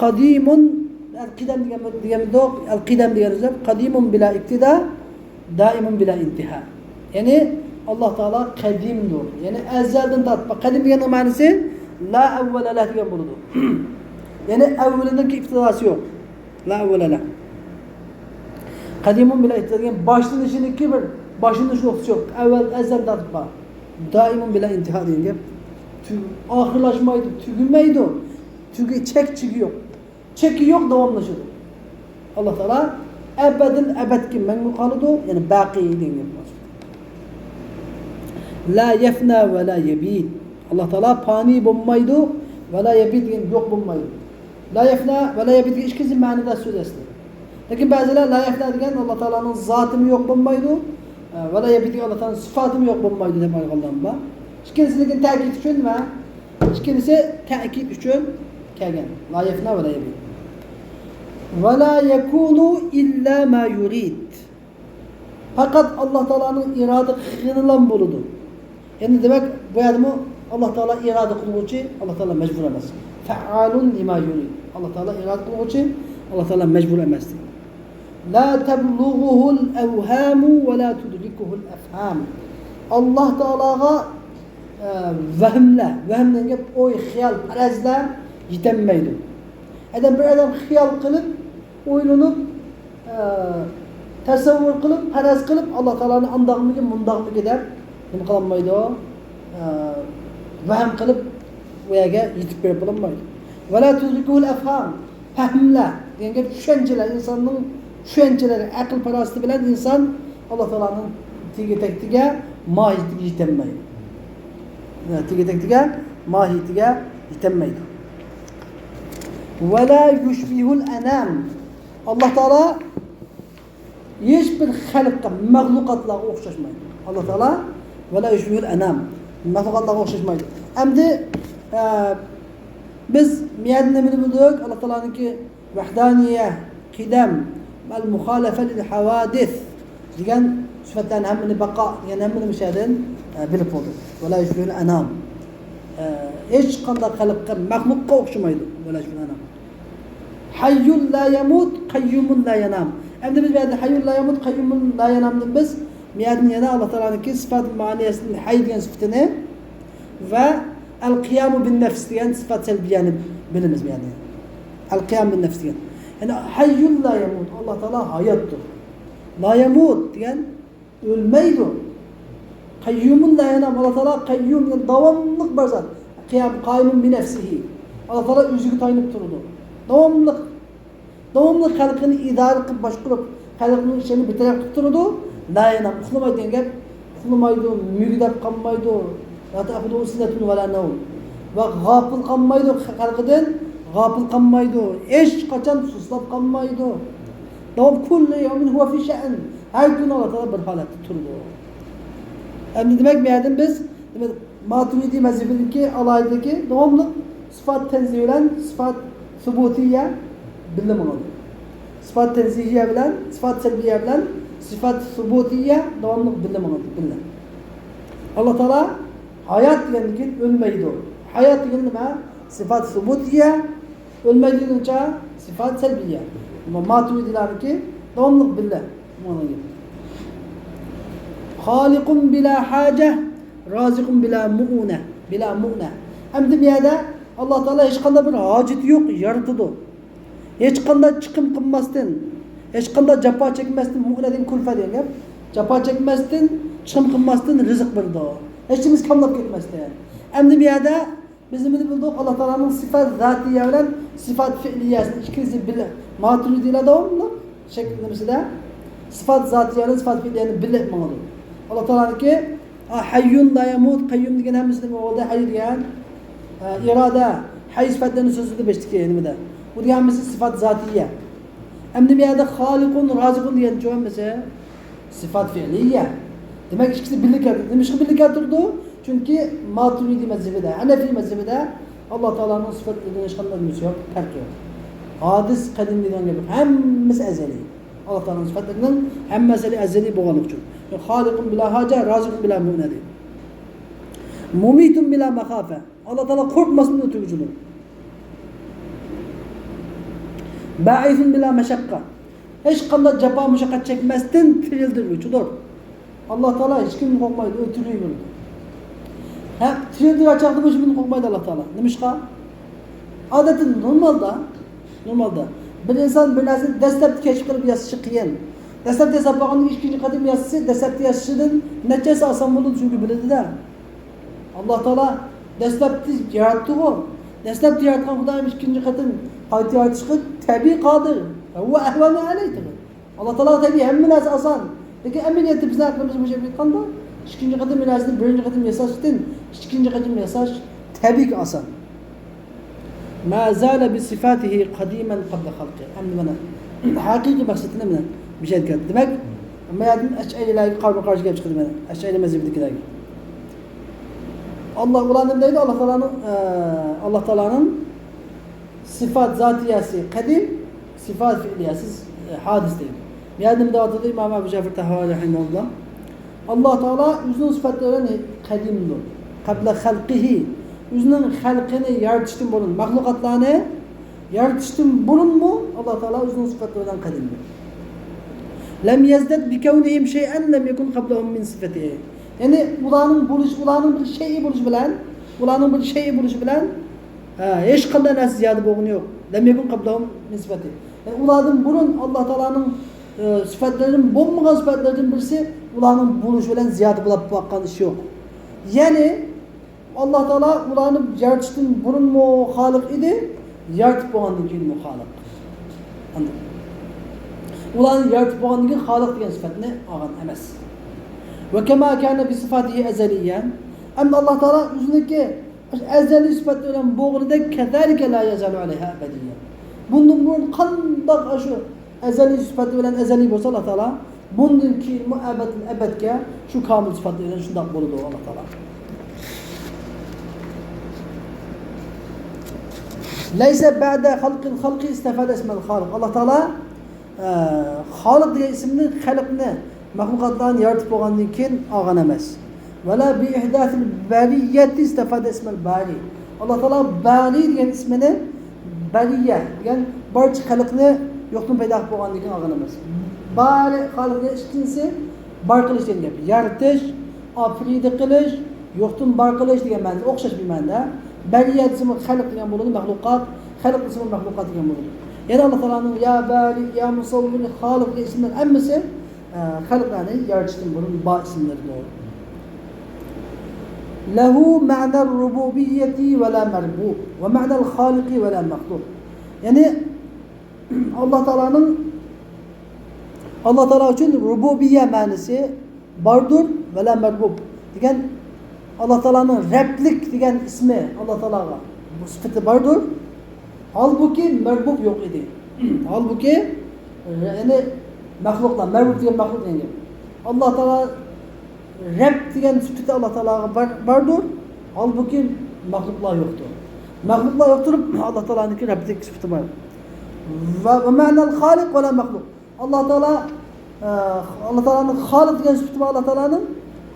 Kadimun, el-kidem diyemedik, el-kidem diyoruz. Kadimun bila iktida, daimun bila intiha. Yani Allah Teala kadimdir. Yani ezelden tatbik. Kadim diyenin manası la evvele leh diyen buludu. Yani evvelindeki iktidası yok. La evvele leh. Kadimun bile ihtiyacı başının içinde kibir, başının içinde yok. Evvel ezel tatba. Daimun bile intihar diye. Ahırlaşmaydı, tügünmeydi o. Çek yok. Çeki yok, devamlaşır. Allah Teala ebedin ebed ki memnun kalıdı, yani baki diye. La yefna ve la yebid. Allah Teala pani bulmaydı ve la yebid yok bulmaydı. La yefna ve la yebid işkisi manada sözleşti. Lakin bazılar la yefna degen Allah Teala'nın zatını yok bulmaydı ve la yebid Allah Teala'nın sıfatını yok bulmaydı demek Allah'ın. İkincisi tekit üçün ve ikincisi tekit üçün kelgen. La yefna ve la yebid. Ve la yekunu illa ma yurid. Fakat Allah Teala'nın iradı kınılan buludu. Yani demek bu adamı Allah Teala iradı kılgıcı, Allah Teala mecbur emez. Fe'alun lima yurid. Allah Teala iradı kılgıcı, Allah Teala mecbur emez. La teblughuhul evhamu ve la tudrikuhul efham. Allah Teala'ga vehimle gep oy xiyal parazla yetemeydi. Adam bir adam xiyal kılıp, oylanıp, tasavvur kılıp, paraz kılıp Allah Teala'nın andağımı mundağımı gider. Nima qilinmaydi o? Vahm qilib u yerga yetib berib bo'lmaydi. Va la tudrikul afham. Fahmlar degan gap tushunchalar, insonning tushunchalari, aql parasti bilan inson Alloh taolaning tegiga, mohiyatiga yetolmaydi. Tegiga, mohiyatiga yetolmaydi. Ve la yushbihul enam. Allah Teala hiçbir halkka, mahlukatlara okşaşmaydı. Allah Teala ve la yushbihul enam. Mahlukatlara okşaşmaydı. Endi biz miyadını bildik. Allah Teala'nınki vahdaniye, qidam, vel muhalefe lil havadis degan sıfatlarni hammani baqa degan hammani mishadin bilib bo'ldik. Ve la yushbihul enam. Hech qanday xalqqa, maxluqqa o'xshamaydi. Ve la yushbihul enam. Hayyun la yamut, qayyumun la yanam. Endi biz bu yerda hayyun la yamut, qayyumun la yanamni biz miyadni yana Allah Teala'nınki sıfat maniyasini hay degan sifatini ve el-qiyamu bin nefs degan sıfat selbiyani bilimiz yani. El-qiyam bin nefs degan. Yani hayyun la yamut. Allah Teala hayatdır. La yamut degan ölmeydi. Qayyumun la yanam. Allah Teala qayyum yani davamlıq bir zat. Qiyam qaymun bi nefsihi. Allah Teala özüge tayinib turdu. Davamlıq xalqini idare qilib boshqarib, xalqning ishini bitirib turdi. La yanam. Uxlamaydi degan gap. Uxlamaydi, mugdab qolmaydi. Yata'xudu sinatun va la nawm. Va g'afil qolmaydi xalqidan. G'afil qolmaydi. Hech qachon suslab qolmaydi. Davom kulli yawmin huwa fi sha'n. Har kun Allah Teala bir holatda turdi. Endi demak bu yerdan biz Maturidi mazhabidagi alayidagi davomli sifat tanzih bilan sifat subutiyya bilim oladi. Sifat tanzihiyya bilan sifat salbiyya bilan sifat subutiyya davomli bilim oladi. Bilim. Allah Teala hayat deganiki ölmeydi. Hayat degani nima? Sifat subutiyya, ölmeydi deguncha sifat salbiyya. Maturidilarniki davomli bilim. Xaliqun bila haja, raziqun bila mu'una, bila mu'na. Endi bu yerda Allah Teala hech qanday bir hojati yo'q, yaratdi. Hech qanday chiqim qilmasdan, hech qanday jafo chekmasdan mu'nadan kulfa degan gap. Jafo chekmasdan, chiqim qilmasdan rizq berdi. Hechimiz kamlab ketmasdan. Endi bu yerda biz nima bildik? Allah Teala'nın sifat zatiyya bilan sifat fi'liyasini ikkisi bilan Maturidilar davomli shaklimizda sifat zatiyya bilan sifat fi'liyani bilib ma'lum. Allah Teala'nınki hayyun la yamut, qayyum degan hammasi nima bo'ldi? Hayy degan irada, hayy sifatlarini so'zida beshtik nimada. Bu degan hammasi sifat zatiyya. Endi bu yerda xaliqun, raziqun degan jo'misi sifat fi'liyya. Demak ikkisi birlikda. Nima ish birlikda turdi? Chunki Maturidi mazhabida, Hanafi mazhabida Allah Teala'nın sifatlarida hech qanday narsa yo'q, farq yo'q. Hadis qadim degan gap hammasi azaliy. Allah Teala'nın sifatlarining hammasi azaliy bo'lganligi uchun. Xaliqun bila haja, raziqun bila mu'nadi. Mumitun bila makhafa. Allah Teala qo'rqmasdan o'tuvchidir. Ba'ifun bila mashaqqa. Hech qanday jafo mushaqqat chekmasdan tirildiruvchidir. Allah Teala hech kimni qo'rqmaydi, o'tirmaydi. Ha, tirildir açaqda bu ishni qo'rqmaydi Allah Teala. Nimishqa? Odatda normalda bir inson bir narsani dastlabki kashf qilib yasashi qiyin. Dastlabki yasab bo'lganda ikkinchi qatim yasasi, dastlabki yasashidan nechasi oson bo'ladi chunki biladi-da. Allah Teala dastlabki yaratdi-ku. Dastlabki yaratgan Xudoyim ikkinchi qatim qayta yaratishga tabiiy qodir. Va ahvanu alayhi. Allah Teala tabiiy hamma narsa oson. Lekin amaliyotda bizning aqlimiz bo'shab ketganda ikkinchi qatim narsani birinchi qatim yasashdan ikkinchi qatim yasash tabiiy oson. Ma zala bi sifatihi qadiman qabla xalqi. Endi mana haqiqiy maqsadini mana bir şey aytgan. Demak, mayadin ash'arilarga qarshi gap chiqdi mana. Ash'ari mazhabidagilarga. Allah ularning deydi Allah Teala'nın sifat zatiyasi qadim, sifat fi'liyasi hadis deydi. Miyadim dağıtıda İmam Ebu Cafer Tahavi rahimahullah. Allah Teala özünün sıfatlarını kadimdir. Qabla halqihi. Özünün halqini yaratışdan burun, mahlukatlarını yaratışdan burun mu? Allah Teala özünün sıfatlarından kadimdir. Lem yezded bi kevnihim şey'en lem yekun qablahum min sifatihi. Yani ularning bir şeyi buluş bilen hech qanday narsa ziyada bo'lgani yo'q. Lem yekun qablahum min sifatihi. Yani ulardan burun Allah Teala'nın sıfatlarının bo'lmagan sıfatlardan birisi ularning bo'lishi bilan ziyoda bo'lib boqqan ish yo'q. Ya'ni Allah Teala ularni yaratishdan burun mu xoliq edi, yaratib bo'lgandan keyin mu xoliq. Ularni yaratib bo'lgandan keyin xoliq degan sifatni olgan emas. Va kama kana bi sifatihi azaliyan. Amma Allah Teala o'ziniki azaliy sifat bilan bo'g'rida kazalika la yazalu alayha abadiyan. bundan burun qandaq shu azaliy sifati bilan azaliy bo'lsa Alloh taolo bundan keyin muabadil abadga shu komil sifat bilan shundoq bo'ladi Alloh taolo. Laysa ba'da xalqil xalqi istafada ismal xaliq. Alloh taolo xoliq degan ismni xalqni maxluqotlarni yaratib bo'lgandan keyin olgan emas. Vala bi ihdasil bariyati istafada ismal bari. Alloh taolo bari degan ismini bariya degan barcha xalqni yo'qdan paydo qilib bo'lgandan keyin olgan emas. Bari xalqga ikkinchisi bar qilish degan gap. Yaratish, ofrida qilish, yo'qdan bar qilish degan ma'noda o'xshash bir ma'noda. Bariya ismi xalq degan bo'ladi, maxluqot, xalq ismi maxluqot degan bo'ladi. Yana Alloh taolaning ya bari, ya musawwir, xaliq degan ismlar hammasi xalqlarni yaratishdan burun ba ismlardir. Lahu ma'na rububiyyati va la marbub va ma'na al-xaliqi va la maxluq. Ya'ni Alloh taolo uchun rububiyya ma'nosi bordir va la marbub degan Alloh taolaning Rabblik degan ismi Alloh taologa bu sifati bordir. Halbuki marbub yo'q edi. Halbuki ya'ni maxluqlar marbub degan maxluq degan. Alloh taolo Rabb degan sifati Alloh taologa bordir. Halbuki maxluqlar yo'qdir. Maxluqlar yo'qdir, Alloh taoloning Rabblik sifati bor. Va ma'nal xaliq va la maxluq. Alloh taoloning xoliq degan sifati bor Alloh taoloning.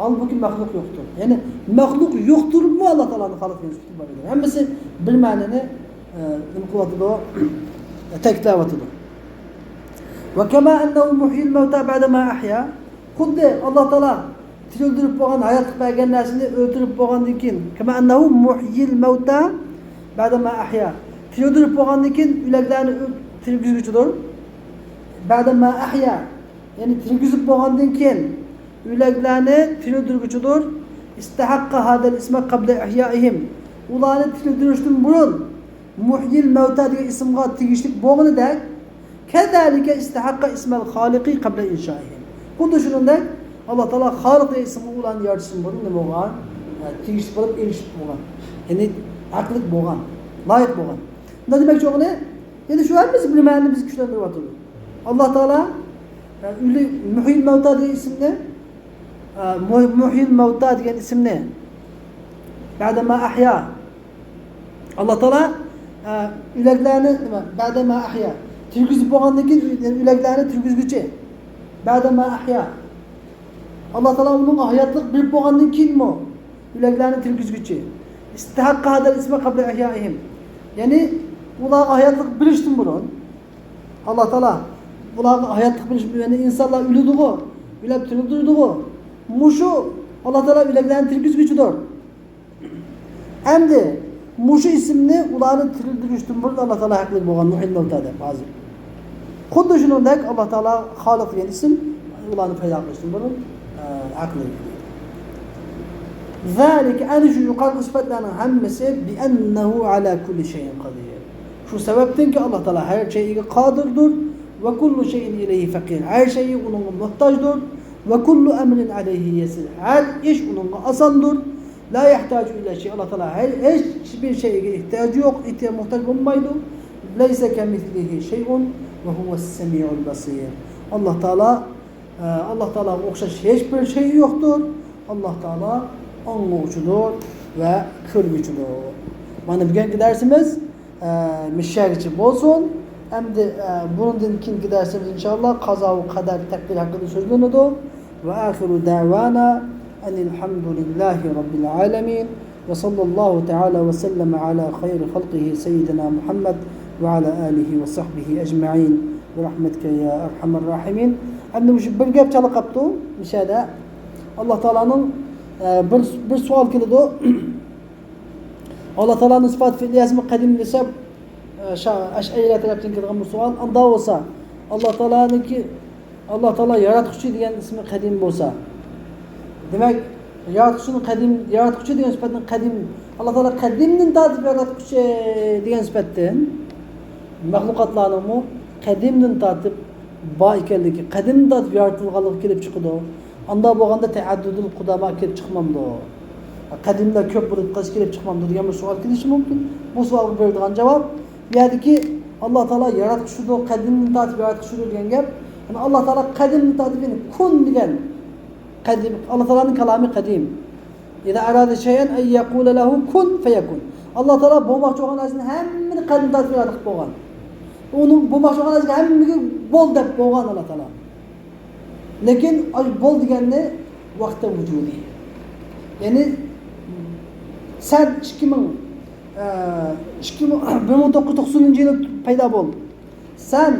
Halbuki maxluq yo'qdir. Ya'ni maxluq yo'qdirmi Alloh taoloning xoliq degan sifati bor. Hammasi bir ma'noni imqiyotida ta'kidlayotdi. Va kama annahu muhyil mauta ba'da ma ahya. Xuddi Alloh taolo tirildirib bo'lgan, hayot qilib bergan narsani o'ldirib bo'lgandan keyin, kama annahu muhyil mauta ba'da ma ahya. Tirildirib bo'lgandan keyin ularni tirilgizuvchidir. Ba'da ma ahya. Ya'ni tirilgizib bo'lgandan keyin ularni tirildiruvchidir. İstahaqqa hadal isma qabla ihyaihim. Ularni tirildirishdan burun muhyil mauta degan ismga tegishlik bo'lganidek, kadalika istahaqqa ismal xaliqi qabla inshaihim. Xuddi shuningdek Alloh taolo xaliq degan ismni ularni yaratishdan burun nima bo'lgan? Tegishli bo'lib erishib bo'lgan. Ya'ni haqliq bo'lgan, loyiq bo'lgan. Nima demoqchi o'g'li? Endi shu hammasi bir ma'noni biz kuchlantiryapti. Alloh taolo muhyil mauta degan ismni muhyil mauta degan ismni ba'da ma ahya. Alloh taolo ularni nima? Ba'da ma ahya. Tirgizib bo'lgandan keyin ularni tirgizguchi. Ba'da ma ahya. Alloh taolo uning hayotlik bilib bo'lgandan keyinmi ularni tirgizguchi. İstahaqqa hadal isma qabla ihyaihim. Ya'ni ular hayotlik bilishdan burun Alloh taolo ularga hayotlik bilish, ya'ni insonlar o'ladiku, ular tirildirdiku. Mushu Alloh taolo ularni tirgizguchidir. Endi mushu ismni ularni tirildirishdan burun Alloh taolo haqli bo'lgan muhyil mauta deb hozir. Xuddi shuningdek Alloh taolo xoliq degan ism ularni paydo qilishdan burun haqli. Zalik ana shu yuqori sifatlarning hammasi bi annahu ala kulli shay'in qodir. Shu sababdanki Alloh taolo har shayga qodirdir va kullu shay'in ilayhi faqir. Har shay uningga muhtojdir va kullu amrin alayhi yasir. Har ish uningga osondir. La yahtaju ila shay. Alloh taolo hech bir shayga ehtiyoji yo'q, muhtoj bo'lmaydi. Laysa kamithlihi shay'un va huwa as-sami'ul basir. Alloh taolo o'xshash hech bir shay yo'qdir. Alloh taolo angluvchidir va ko'rguchidir. Mana bugungi darsimiz mishag'icha bo'lsin. Endi bundan keyingi darsimiz inshaalloh qazo va qadar taqdir haqida so'zlanadi. Va axiru da'wana alhamdulillahi robbil alamin va sallallohu ta'ala va sallama ala khayri xalqihi sayyidina Muhammad va ala alihi va sahbihi ajma'in bi rahmatika ya arhamar rahimin. Endi shu bir gap chala qapti mishada Alloh taolaning bir savol keldi. Alloh taolaning sifat fe'liyasini qadim desa Ash'arilar tarafdan kelgan bu savol. Unda bo'lsa Alloh taolo yaratuvchi degan ismi qadim bo'lsa, demak yaratuvchi degan sifatning qadim, Alloh taolo qadimdan tortib yaratuvchi degan sifatdan maxluqotlarning qadimdan tortib bor ekanligi, qadimdan tortib yaratilganligi kelib chiqdi. Unda bo'lganda ta'addudul qudama kelib chiqmamdi. Qadimlar ko'p bo'lib qilish kelib chiqmamdi degan bir savol kelishi mumkin. Bu savolga beradigan javob bu yerdagi Allah Taala yaratqışı da kadim tatib yaratqışı degan gap. Yani Allah Taala kadim tatibini kun degan. Kadim Allah Taala'nın kalami kadim. İza arada şeyen en yekule lehu kun feyekun. Allah Taala bo'lmoqchi bo'lgan narsani hammani kadim tatib yaratib qo'ygan. Onun bo'lmoqchi bo'lgan narsaga hammaga bo'l deb qo'ygan Allah Taala. Lekin bo'l deganda vaqtda vujudi. Yani sen 1990 yılı payda bol. Sen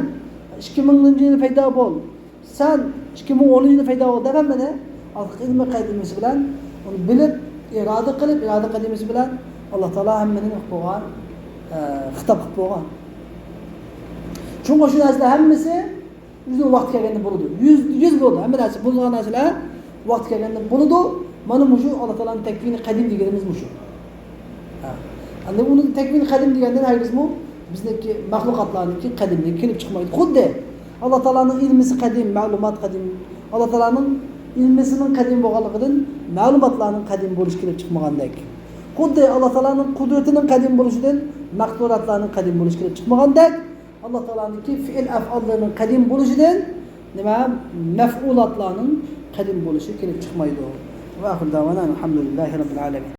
2000 yılı payda bol. Sen 2010 yılı payda bol. Devam ne? Artık ilmi kaydımız bilen onu bilip irade kılıp irade kaydımız bilen Allah Teala hemmenin koygan hitap kılıp koygan. Çünkü şu narsalar hemmesi yüzün vakti gelgende buludu. Yüz buludu. Hemen narsa bulduğun narsalar vakti gelgende buludu. Mana muşu Allah Teala'nın tekvini kadim deganimiz muşu. Endi uni tekvini kadim deganda hayriz mu? Bizdeki mahlukatlarniki kadimlik kelib chiqmaydi. Xuddi Allah Teala'nın ilmisi kadim, ma'lumot kadim. Allah Teala'nın ilmisining kadim bo'lganligidan ma'lumotlarning kadim bo'lishi kelib chiqmagandek. Xuddi Allah Teala'nın qudratining kadim bo'lishidan maqturatlarning kadim bo'lishi kelib chiqmagandek. Allah Teala'nınki fi'l af'allarining kadim bo'lishidan nima maf'ulatlarning kadim bo'lishi kelib chiqmaydi. Ve ahir davana elhamdülillahi rabbil alamin.